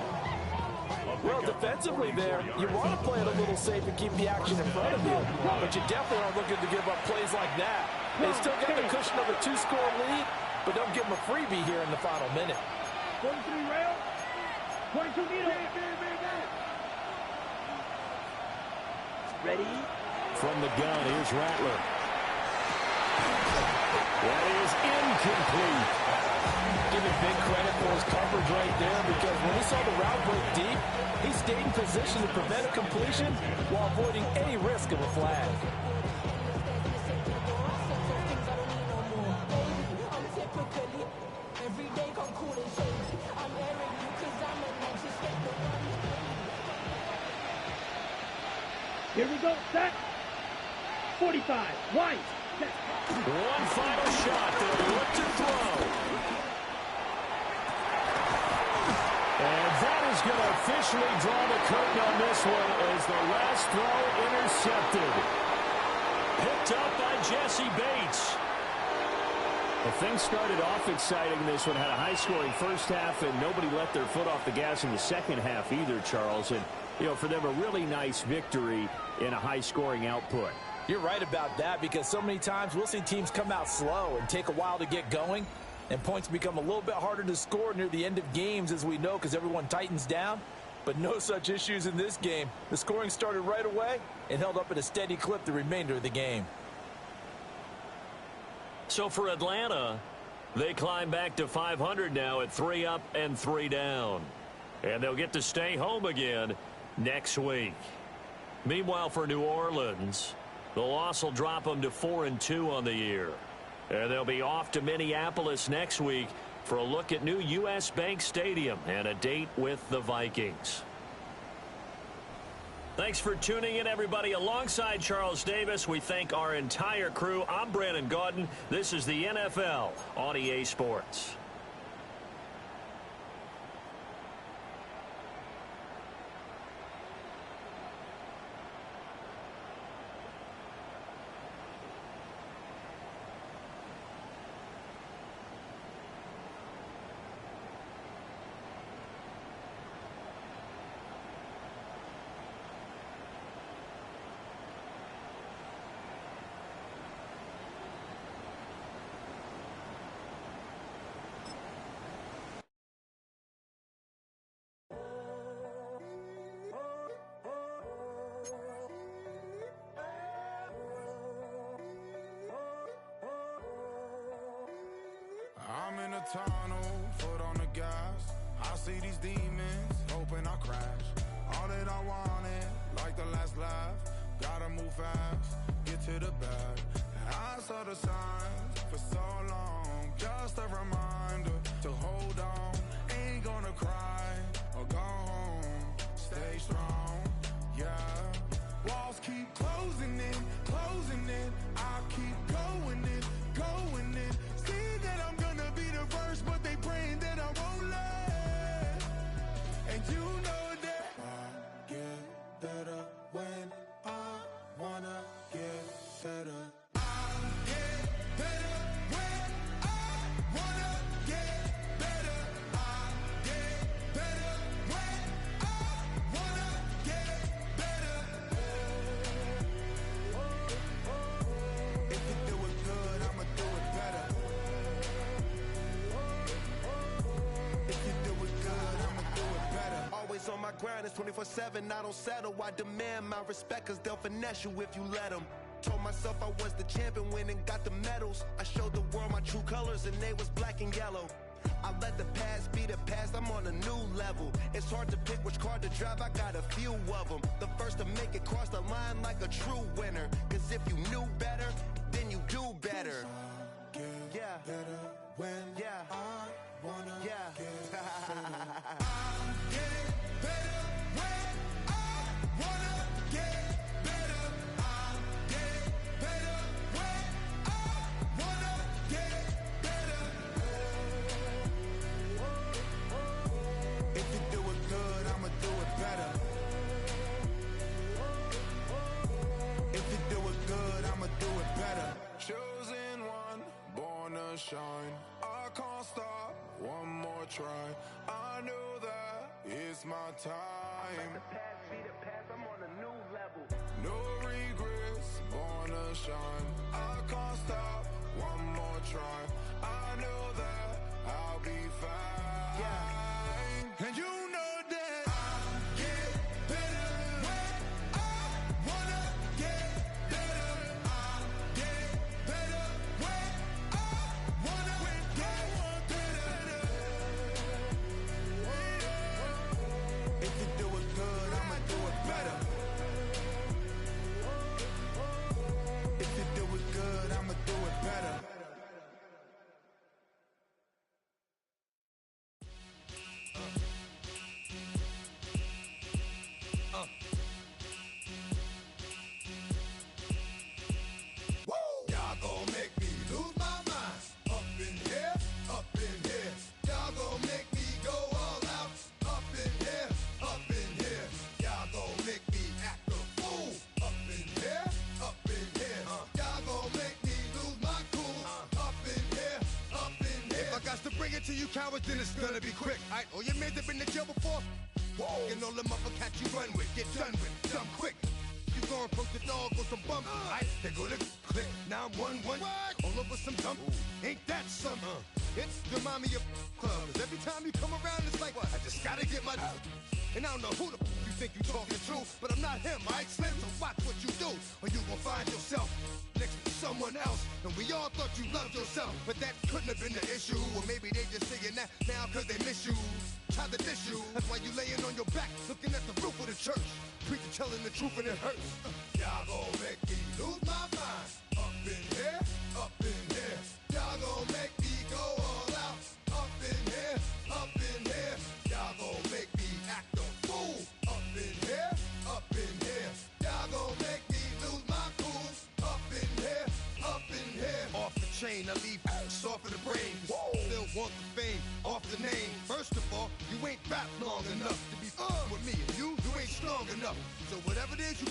Well, defensively there, you want to play it a little safe and keep the action in front of you, but you definitely aren't looking to give up plays like that. They still got the cushion of a 2-score lead, but don't give them a freebie here in the final minute. 43 rail, 22 needle. Ready? From the gun, here's Rattler. That is incomplete. Give him big credit for his coverage right there, because when he saw the route break deep, he stayed in position to prevent a completion while avoiding any risk of a flag. Every day Here we go. Set. 45. White. Set. One final shot. They'll look to throw. And that is going to officially draw the curtain on this one as the last throw intercepted. Picked up by Jesse Bates. Well, things started off exciting. This one had a high-scoring first half, and nobody let their foot off the gas in the second half either, Charles. And, you know, for them, a really nice victory in a high-scoring output. You're right about that, because so many times we'll see teams come out slow and take a while to get going, and points become a little bit harder to score near the end of games, as we know, because everyone tightens down. But no such issues in this game. The scoring started right away and held up at a steady clip the remainder of the game. So for Atlanta, they climb back to 500 now at 3 up and 3 down. And they'll get to stay home again next week. Meanwhile, for New Orleans, the loss will drop them to 4-2 on the year. And they'll be off to Minneapolis next week for a look at new U.S. Bank Stadium and a date with the Vikings. Thanks for tuning in, everybody. Alongside Charles Davis, we thank our entire crew. I'm Brandon Gaudin. This is the NFL on EA Sports. I'm in a tunnel, foot on the gas. I see these demons, hoping I crash. All that I wanted, like the last laugh. Gotta move fast, get to the bag. I saw the signs for so long, just a reminder to hold on. Ain't gonna cry or go home, stay strong, yeah. Walls keep closing in, I keep going in, going in. See that I'm gonna be the first, but they praying that I won't let. And you know that I get better when I wanna get better. I get better when I wanna get better. I get better when I wanna get better. If you do it good, I'ma do it better. If you do it good, I'ma do it better. Always on my grind, it's 24/7, I don't settle. I demand my respect, cause they'll finesse you if you let them. Told myself I was the champion, went and got the medals. I showed the world my true colors and they was black and yellow. I let the past be the past, I'm on a new level. It's hard to pick which car to drive, I got a few of them. The first to make it cross the line like a true winner. Cause if you knew better, then you do better. Yeah. Better when I wanna Yeah. get better. I Get better when I wanna get better. I get better when I wanna get better. If you do it good, I'ma do it better. If you do it good, I'ma do it better. Chosen one, born to shine. I can't stop, one more try. I know that it's my time. past be the past, I'm on a new level. No regrets, born to shine. I can't stop, one more try. I know that I'll be fine. Yeah. And you know that I get better when I wanna get better. I get better when I wanna get better. If you do it good, I'ma do it better. If you do it good, I'ma do it better. cowards, then it's gonna be quick. Alright, all your men have been to jail before? Whoa. And all them other cats you run with, get done with, dumb quick. You gon' poke the dog with some bumps. Alright, they go to click 911. All over some dump. Ain't that something? It's the mommy of clubs. Every time you come around, it's like, I just gotta get my. And I don't know who the you think you talking to, but I'm not him, alright, Slim? So watch what you do, or you gon' find yourself next to someone else. And we all thought you loved yourself, but that couldn't have been the issue. Or maybe they just saying that now cause they miss you. Try to diss you, that's why you laying on your back, looking at the roof of the church. Preacher telling the truth and it hurts. Y'all gon' make me lose my mind. Up in here, up in here. Y'all gon' make me go all out. Up in here, up in here. Y'all gon' make me act a fool. Up in here, up in here. Y'all gon' make me lose my cool. Up in here, up in here. Off the chain, I leave soft in the brain. Still want the fame, off the name. First of all, you ain't rap long enough to be with me. And you ain't strong enough. So whatever it is you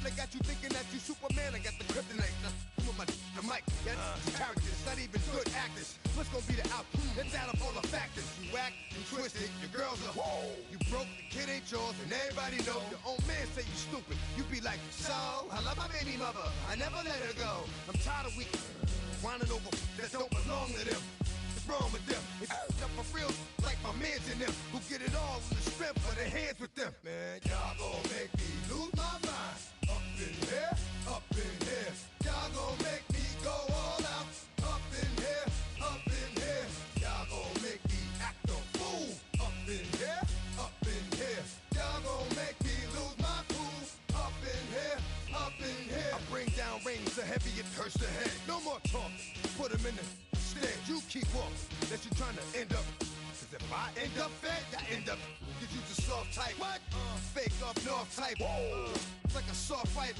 they got you thinking that you Superman, I got the kryptonite. Now, with my the mic, that's characters, not even good actors. What's gonna be the outcome? Let's add up all the factors. You act, you twisted, your girls are you broke, the kid ain't yours, and everybody know. Your own man say you stupid. You be like, so, I love my baby mother, I never let her go. I'm tired of weak whining over that don't belong to them. What's wrong with them? It's up for real, like my mans in them, who get it all in the strength of their hands with them. Man, y'all gon' make me lose my mind. Up in here, up in here. Y'all gon' make me go all out. Up in here, up in here. Y'all gon' make me act a fool. Up in here, up in here. Y'all gon' make me lose my cool. Up in here, up in here. I bring down rings so heavy it hurts the head. No more talk, put them in the stead. You keep walking, that you trying to end up. Cause if I end up fed, I end up. Cause you the soft type. What? Fake up north type. It's like a soft fight.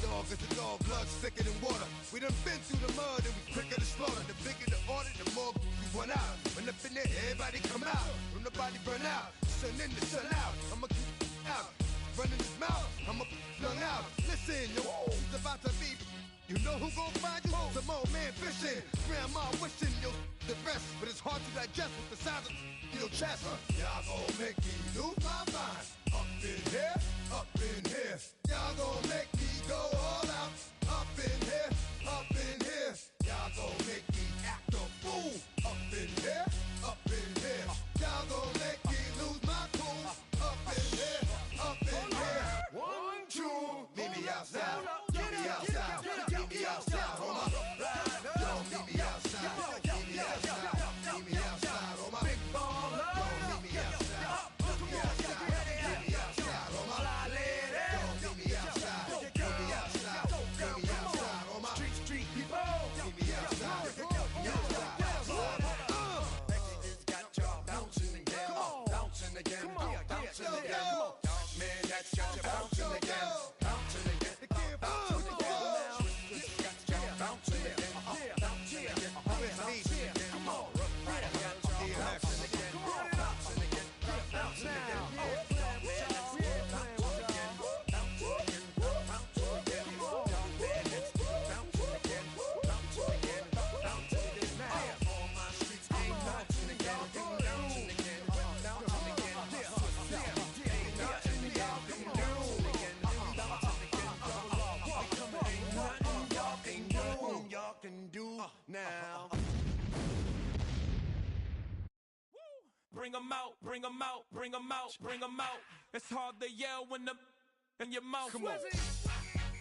Dog is a dog, blood thicker than water. We done been through the mud and we quicker to slaughter. The bigger the order, the more we run out. When up in there, everybody come out. When the body burn out, sun in the sun out. I'ma keep out. Running his mouth, I'ma flung out. Listen, yo, it's about to be. You know who gon' find you? Some old man fishing. Grandma wishing you the best, but it's hard to digest with the size of your chest. Y'all gon' make me lose my mind. Up in here, up in here. Y'all gon' make me go all out. Up in here, up in here. Y'all gon' make me act a fool. Up in here, up in here. Y'all gon' make me lose my cool. Up in here, up in here. 1, 2, meet me outside. Meet me outside. Meet me outside, hold up. Yo, meet me outside. Meet me outside. Meet me outside, hold up. Big baller. Yo, meet me outside. Meet me outside. Meet me outside, hold up. Yo, meet me outside. Meet me outside. Meet me outside, hold up. Street people. Meet me outside. Meet me outside. Mexico's got y'all bouncing again. Bouncing again. Bouncing again. Man, that's got you bouncing again. Bouncing again. Bouncing again. Now. Bring 'em out, bring 'em out, bring 'em out, bring 'em out. It's hard to yell when the in your mouth. Come on.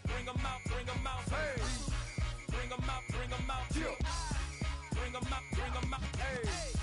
Bring 'em out, bring 'em out. Hey. Bring 'em out, bring 'em out. Yeah. Bring 'em out, bring 'em out. Hey.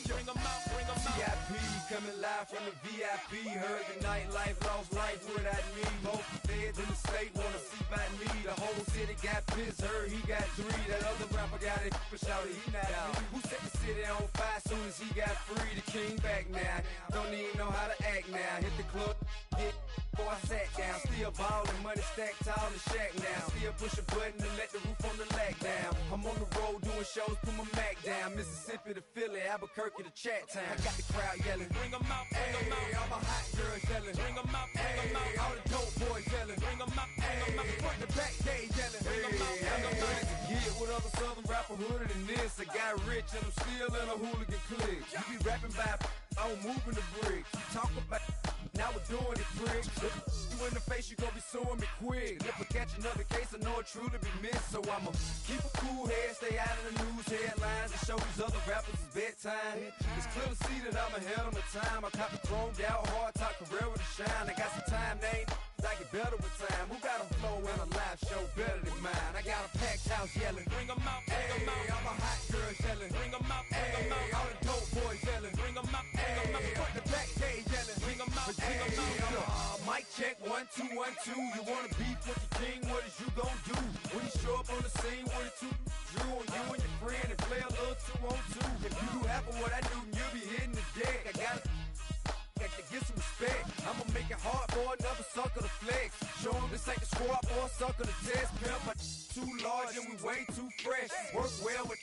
Bring 'em out, bring 'em out. VIP coming live from the VIP. Heard the nightlife, lost life without me. Both the feds in the state wanna see by me. The whole city got pissed, heard he got 3. That other rapper got it, but shouted he not out. Who set the city on fire soon as he got free? The king back now, don't even know how to act now. Hit the club, hit. Before I sat down, still ballin', money stacked tall in shack now. Still push a button to let the roof on the lag down. I'm on the road doing shows, put my Mac down. Mississippi to Philly, Albuquerque to Chat Town. I got the crowd yelling, bring 'em out, bring 'em out. All my hot girls yelling, bring 'em out, bring 'em out. All the dope boys yelling, bring 'em out, bring 'em out. Front to back, they yelling, bring 'em out, bring 'em out. Get with other southern rapper hooded than this. I got rich and I'm still in a hooligan clique. be rapping by I was moving the bricks. You talk about now we're doing it quick. You in the face, you gon' be suing me quick. If I catch another case, I know it truly be missed. So I'ma keep a cool head, stay out of the news headlines, and show these other rappers it's bedtime. It's clear to see that I'm ahead of my time. I copy chromed out, hard top career with a shine. I got some time, they ain't I get better with time. Who got a flow and a live show better than mine? I got a packed house yelling, bring 'em out, bring 'em out. I'm a hot girl yelling, bring 'em out, bring 'em out. All the dope boys yelling, bring 'em out, bring 'em out. Front the back gate yelling, bring 'em out, bring 'em out. Mic check 1 2 1 2. You wanna beef with the king? What is you gon' do when you show up on the scene with a two Drew on you and your friend and play a little 2 on 2? If you do half of what I do, you'll be hitting the deck. I got to get some respect. I'ma make it hard for another sucker to flex. Show him this ain't the squad or a sucker to test. Pimp, but too large and we way too fresh. Work well with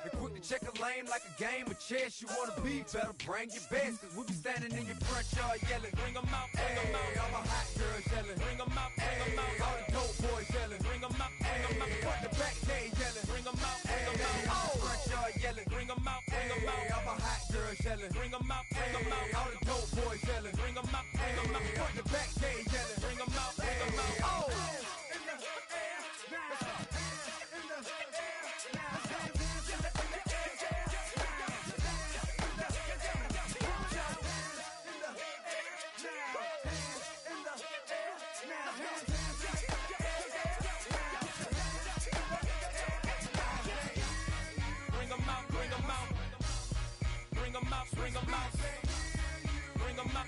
and quick to check a lane like a game of chess. You wanna be better, bring your best. Cause we be standing in your front yard yelling, bring 'em out, bring 'em out. All my hot girls yelling, bring 'em out, bring 'em out. All the dope boys yelling, bring 'em out, bring 'em out. Front the back gate yelling, bring 'em out, bring 'em out. Front yard yelling, bring 'em out, bring 'em out. All my hot girls yelling, bring 'em out, bring 'em out. All the dope boys yelling, bring 'em out, bring 'em out. Front the back gate yelling, bring 'em out, bring 'em out. Oh! Bring 'em out, bring 'em out, bring 'em out, bring 'em out, bring 'em out,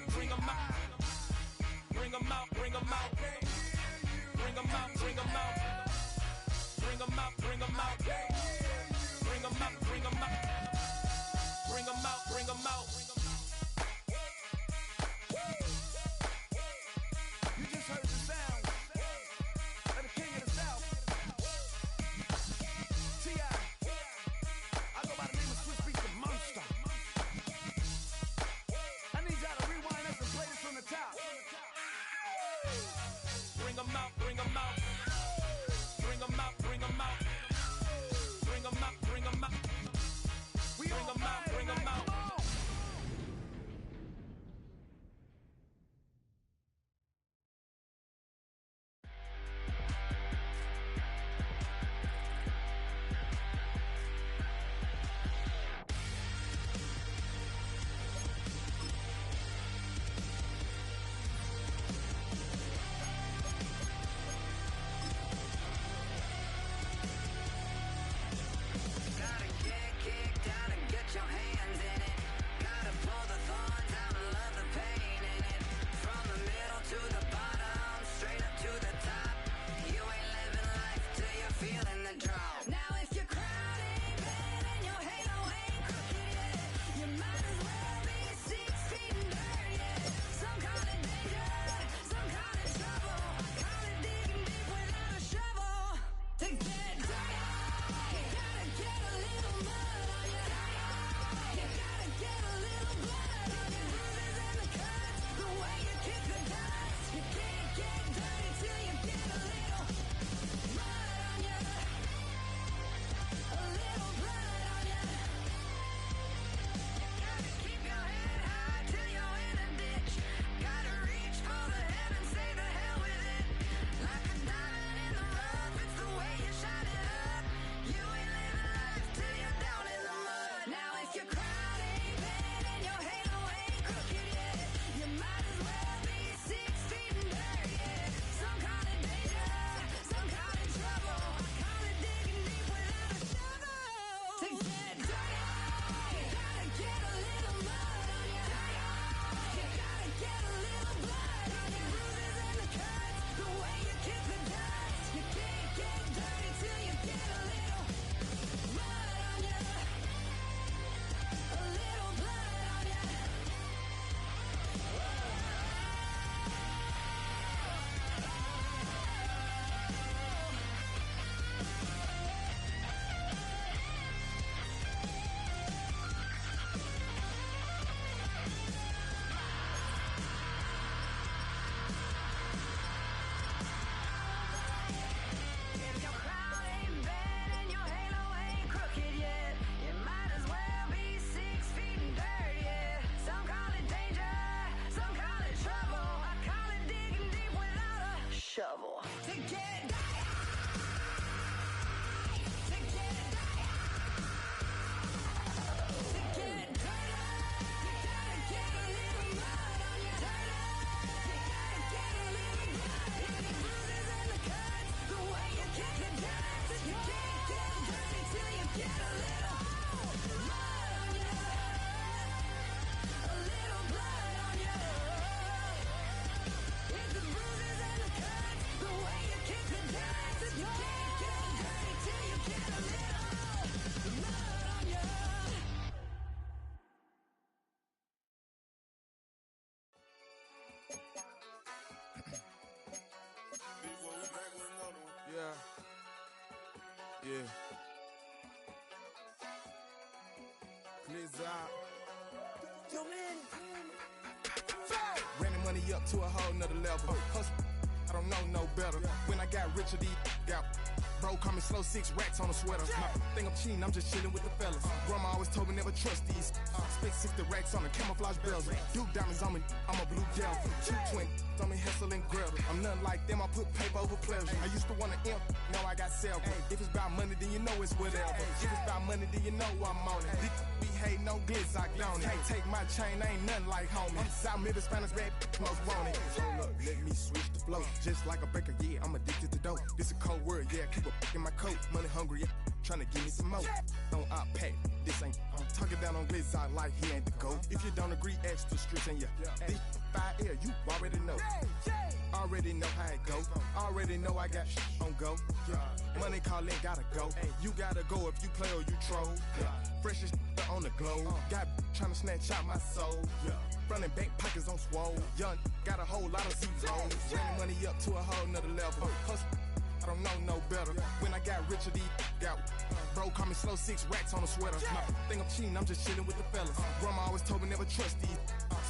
bring 'em out, bring 'em out, bring 'em out, bring 'em out, bring 'em out, bring 'em out, bring 'em out, bring 'em out. You just heard the sound of the king of the South, T.I. I go by the name of Swiss Beats the Monster. I need y'all to rewind us and play this from the top. Bring 'em out, bring 'em out, bring 'em out, bring 'em out, bring 'em out, bring 'em out, bring 'em out, bring 'em out. Yeah. Clears out. Yo, man. Ran the money up to a whole nother level. Hustle, I don't know no better. When I got richer, these got bro call me slow, 6 racks on a sweater. My think I'm cheating, I'm just chilling with the fellas. Grandma always told me never trust these. Spent 60 racks on the camouflage bells. Duke diamonds on me, I'm a blue devil. 220 on me, Hessel and Gretel. I'm nothing like them, I put paper over pleasure. I used to want to imp, now I got several. If it's about money, then you know it's whatever. If it's about money, then you know I'm on it. Be hate, no glitz, I don't it. Can't take my chain, ain't nothing like homie. South Middle Spanish red, most want it. Hold up, let me switch the flow. Just like a baker, yeah, I'm addicted to dope. This a cold word, yeah, keep a in my coat. Money hungry, yeah, tryna give me some more. Don't I pack, this ain't. I'm talking down on glitz, I like he ain't the goat. If you don't agree, ask the streets and yeah. This 5L, you already know. Already know how it go. Already know I got on go. Money calling, gotta go. You gotta go if you play or you troll. Freshest on the globe. Got tryna snatch out my soul. Running back pockets on swole. Young, got a whole lot of zeros. Running money up to a whole nother level. Hustle, I don't know no better. When I got richer, these got bro call me slow, 6 racks on a sweater. My think I'm cheating, I'm just chilling with the fellas. Grandma always told me never trust these.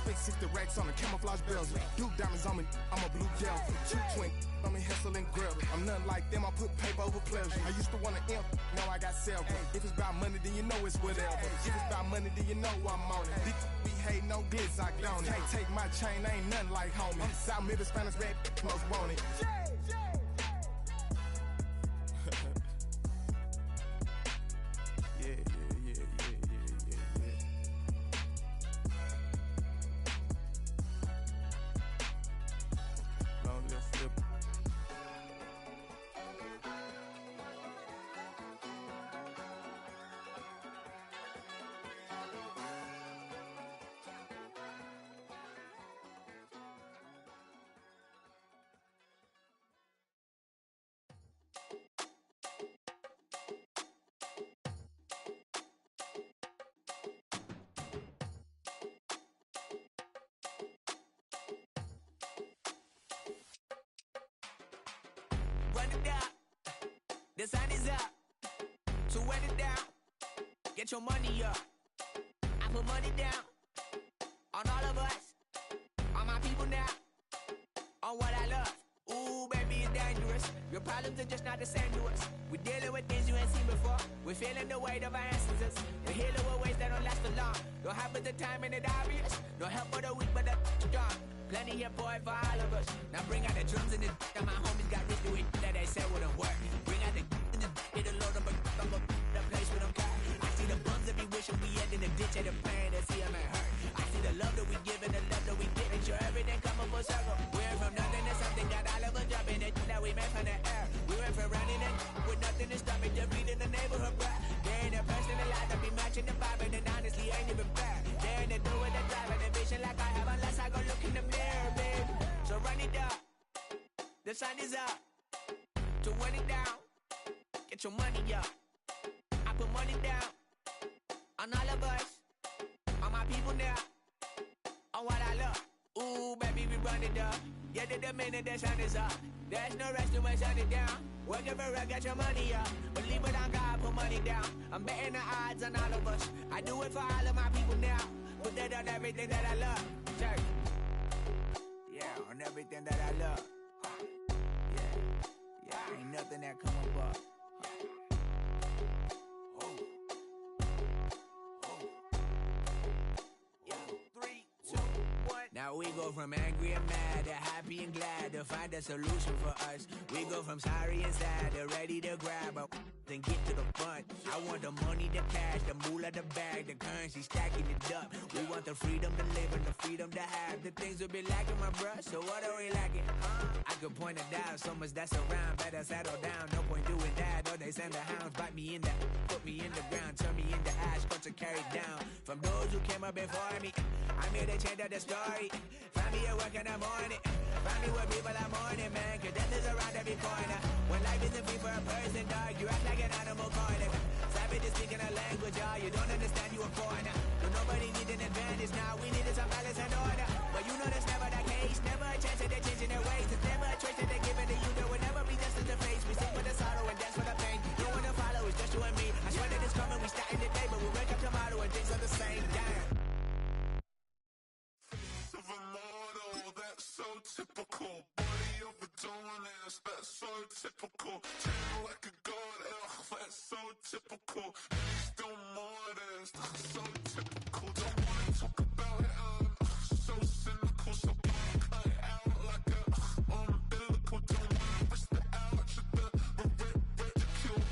Spent 60 racks on the camouflage bells. Duke diamonds on me, I'm a blue devil. 220 on me, Hessel and Gretel. I'm nothing like them, I put paper over pleasure. I used to want to imp, now I got several. If it's about money, then you know it's whatever. If it's about money, then you know I'm on it. Be hate, no glitz, I don't it. Can't take my chain, ain't nothing like homie. South Middle Spanish red, most want it. The sun is up, so wet it down. Get your money up. I put money down on all of us, on my people now, on what I love. Ooh, baby, it's dangerous. Your problems are just not the same to us. We're dealing with things you ain't seen before. We're feeling the weight of our ancestors. We're healing with ways that don't last for long. Don't have but the time and it obvious. No help for the weak, but the strong. Plenty here, boy, for all of us. Now bring out the drums and the and my homies got rich doing that they said wouldn't work. Bring out the and the it'll load them, but I'm up the place with them car. I see the bums that be wishing we end in the ditch at the pain that see them and hurt. I see the love that we give and the love that we get. Make sure everything come up full circle. We're from nothing to something, got all of us jumping it that we made from the air. We went from running it with nothing to stop it, just beat in the neighborhood, bruh. There ain't a person alive that be matching the vibe, and honestly ain't even fair. There ain't a do with the drive and the vision like I have unless I go look in the mirror, babe. So run it up, the sun is up, to run it down, get your money up. I put money down on all of us, on my people now, on what I love. Ooh, baby, we run it up. Yeah, the minute the sun is up, there's no rest to shut it down. Working for real, get your money up. Believe it on God, put money down. I'm betting the odds on all of us. I do it for all of my people now. Put that on everything that I love. Check. Yeah, on everything that I love. Yeah, ain't nothing that come above. Now we go from angry and mad to happy and glad to find a solution for us. We go from sorry and sad to ready to grab up and get to the front. I want the money, the cash, the moolah, the bag, the currency, stacking it up. We want the freedom to live and the freedom to have the things we'll be lacking, my bruh. So what are we lacking? I could point it out, so much that's around. Better settle down, no point doing that. Or they send the hounds, bite me in the, put me in the ground, turn me into ash, but to carry down. From those who came up before me, I'm here to change up the story. Find me at work in the morning. Find me where people are mourning, man. Cause death is around every corner. When life isn't free for a person, dog, you act like an animal corner. Savage is speaking a language, y'all. You don't understand, you a foreigner. But nobody needs an advantage now. We needed some balance and order. But you know that's never the case. Never a chance that they're changing their ways. There's never a choice that they're giving to you. There will never be justice to face. We sing for the sorrow and dance for the pain. You wanna follow so typical. Tell like a god, that's so typical. Please don't more this, so typical. Don't wanna talk about it, so cynical. So cut it out like a umbilical. Don't wanna risk the ouch of the ridicule.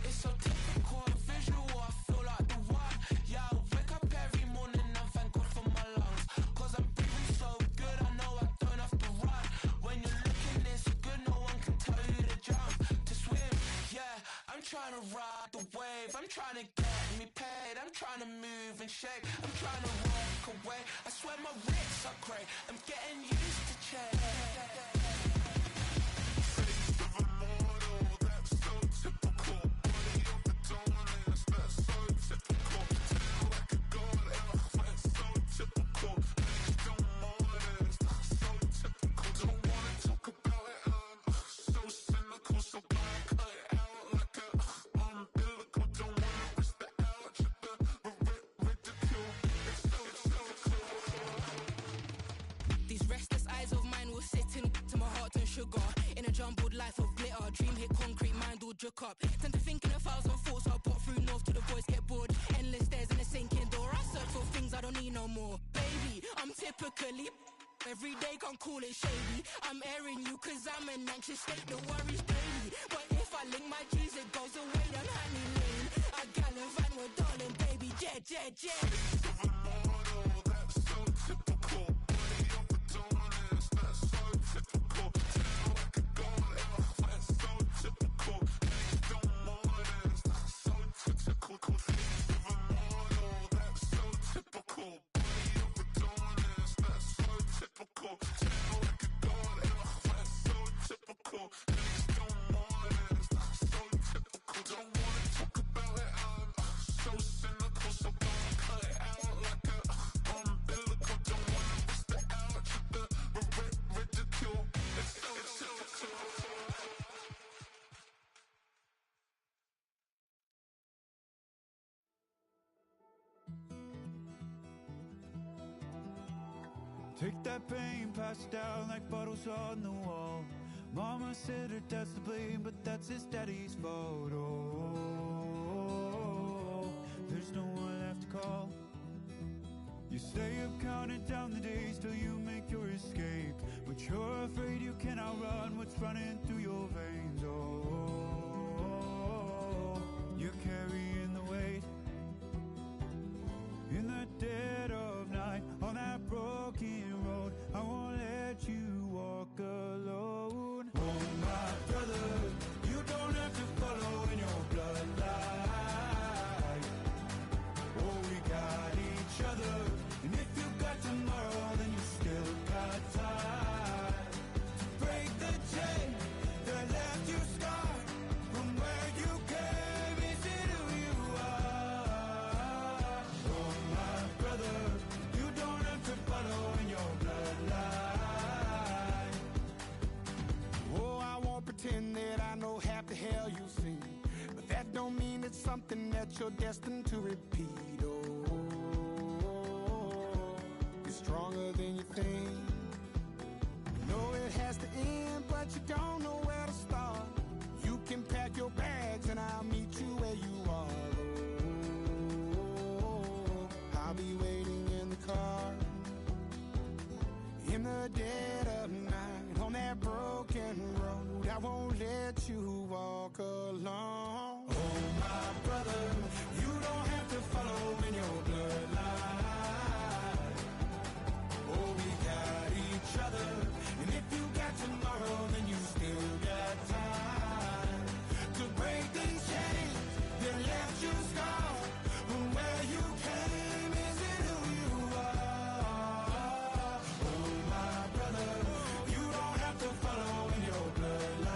It's so typical, visual, I feel like the one. Yeah, I wake up every morning and thank God for my lungs. Cause I'm breathing so good, I know I don't have to run. When you're looking this good, no one can tell you to jump, to swim. Yeah, I'm trying to ride the wave, I'm trying to get me paid, I'm trying to move and shake, I'm trying to walk away. I swear my wrists are great, I'm getting used to change. These restless eyes of mine will sit into my heart and sugar. In a jumbled life of glitter, dream hit concrete, mind all jerk up. Tend to think in 1,000 thoughts, I'll pop through north to the voice, get bored. Endless stairs in a sinking door, I search for things I don't need no more. Baby, I'm typically every day can't call it shady. I'm airing you cause I'm an anxious state, the worries daily. But if I link my G's, it goes away, then honey lane. I gallivant with darling, baby, jet, jet, jet. That's so typical. That's so typical. Tell like a god, that's so typical. Please don't more this, that's so typical. That's so typical. Body of a Adonis, that's so typical. Tell like a god, that's so typical. Please don't more this, that's so typical. Don't wanna talk about it, I'm so cynical. So don't cut it out like a umbilical. Don't wanna risk the ouch of the ridicule. It's so typical. Take that pain, pass it down like bottles on the wall. Mama said her dad's to blame, but that's his daddy's fault. Oh, there's no one left to call. You stay up counting down the days till you make your escape, but you're afraid you cannot run what's running through your veins. Oh, you're carrying the weight in the dead of night on that broken road. I won't let you walk alone. Oh my brother, you don't have to follow in your bloodline. Oh, we got each other, and if you got tomorrow, then you still got time to break the chain that left you scarred from where you came. Is it who you are? Oh my brother, you don't have to follow in your bloodline. Oh, I won't pretend that I know half the hell you've seen, but that don't mean it's something that you're destined to repeat. Oh, you're stronger than you think. You know it has to end, but you don't know where to start. You can pack your bags and I'll meet you where you are. Oh, I'll be waiting in the car in the dead of night on that broken road. I won't let you walk alone. Oh my brother, you don't have to follow in your bloodline. Oh, we got each other, and if you got tomorrow, then you still got time to break these chains that left you scarred from where you came. Is it who you are? Oh my brother, you don't have to follow in your bloodline.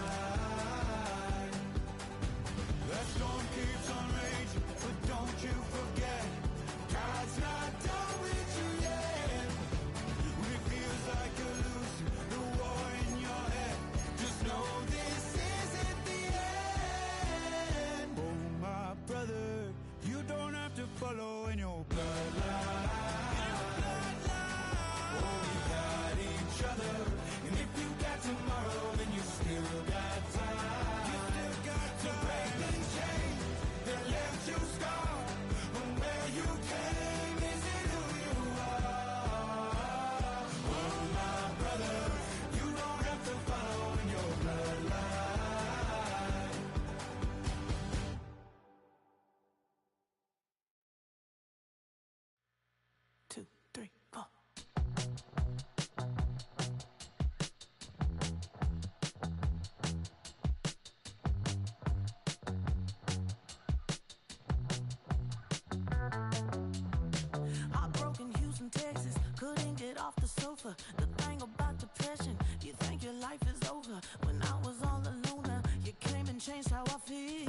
sofa. The thing about depression, you think your life is over. When I was all alone, you came and changed how I feel.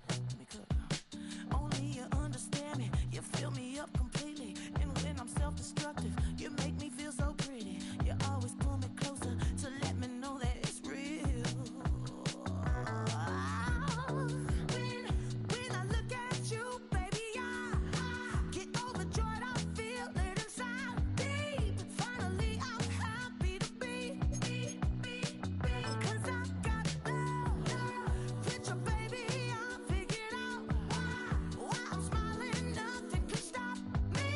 Let me cook. Only you understand me, you fill me up completely. And when I'm self-destructive, you make me feel so pretty. You always pull me closer to let me know that it's real. When I look at you, baby, I get overjoyed. I feel it inside me. Finally, I'm happy to be. 'Cause I got love with your baby. I figured out why I'm smiling. Nothing can stop me.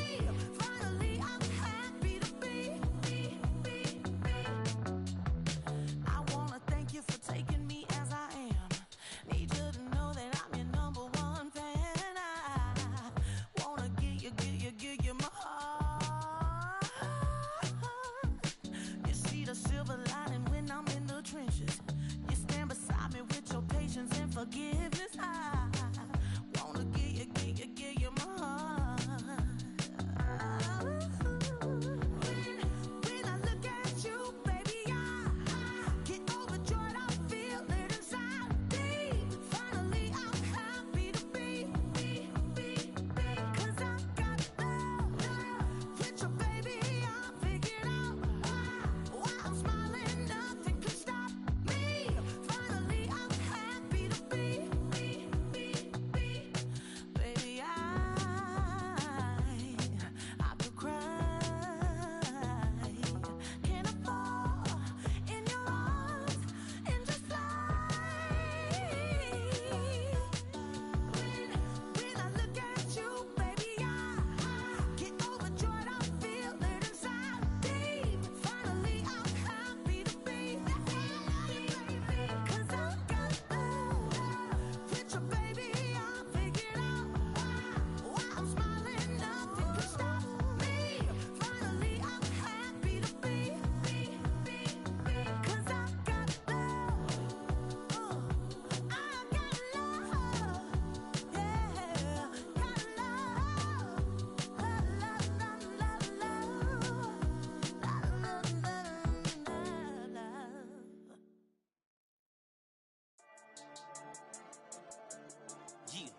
Finally, I'm happy to be. I wanna thank you for taking me as I am. Need you to know that I'm your number one fan. I wanna give you my heart. You see the silver lining when I'm in the trenches. You stand beside me with your patience and forgiveness. I wanna give you my heart. When I look at you, baby, I get overjoyed. I feel it inside me. Finally, I'm happy to be. 'Cause I got love with your baby. I figured out why I'm smiling. Nothing can stop me. Finally, I'm happy to be. Baby, I could cry. Can I fall in your arms and just fly? When I look at you, baby, I get overjoyed. I feel it inside me. Finally, I'm happy to be. 'Cause I got love with your baby. I figured out why I'm smiling. Nothing can stop me. Finally, I'm happy to be. 'Cause I got love. I got love. Yeah, got love. Yeah.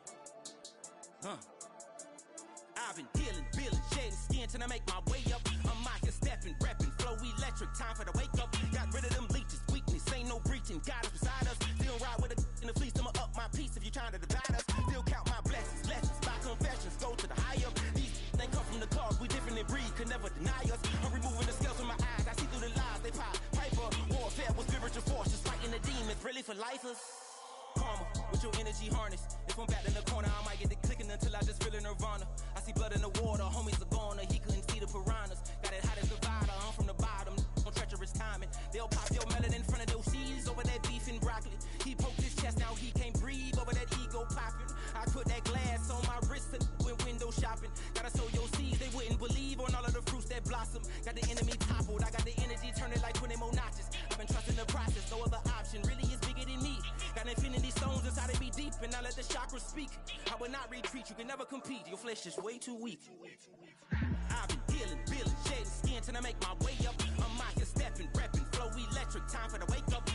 I've been dealing, shading skin till I make my way up. I'm out here stepping, repping, flow electric, time for the wake up. Got rid of them leeches, weakness, ain't no breaching. God is beside us, still ride with a in the fleece. I'ma up my piece if you trying to divide us. Still count my blessings, lessons, by confessions, go to the higher. These they come from the cause, we different in breed, could never deny us. I'm removing the scales from my eyes, I see through the lies, they pop. Piper, warfare with spiritual forces, fighting the demons, really for lifers. Karma, with your energy harness. If I'm back in the corner, I might get it clicking until I just feel a nirvana. I see blood in the water, homies are gone, he couldn't see the piranhas. Got it hot as divider, I'm from the bottom, on treacherous timing. They'll pop your melon in front of those seeds over that beef and broccoli. He poked his chest, now he can't breathe over that ego popping. I put that glass on my wrist and went window shopping. Gotta sow your seeds, they wouldn't believe on all of the fruits that blossom. Got the enemy toppled, I got the energy turning like 20 more notches. I've been trusting the process, no other option really is bigger than me. Got infinity stones inside of me deep, and I let the chakras speak. I will not retreat, you can never compete, your flesh is way too weak. I've been dealing, shading skin till I make my way up. I'm out here stepping, repping, flow electric, time for the wake up.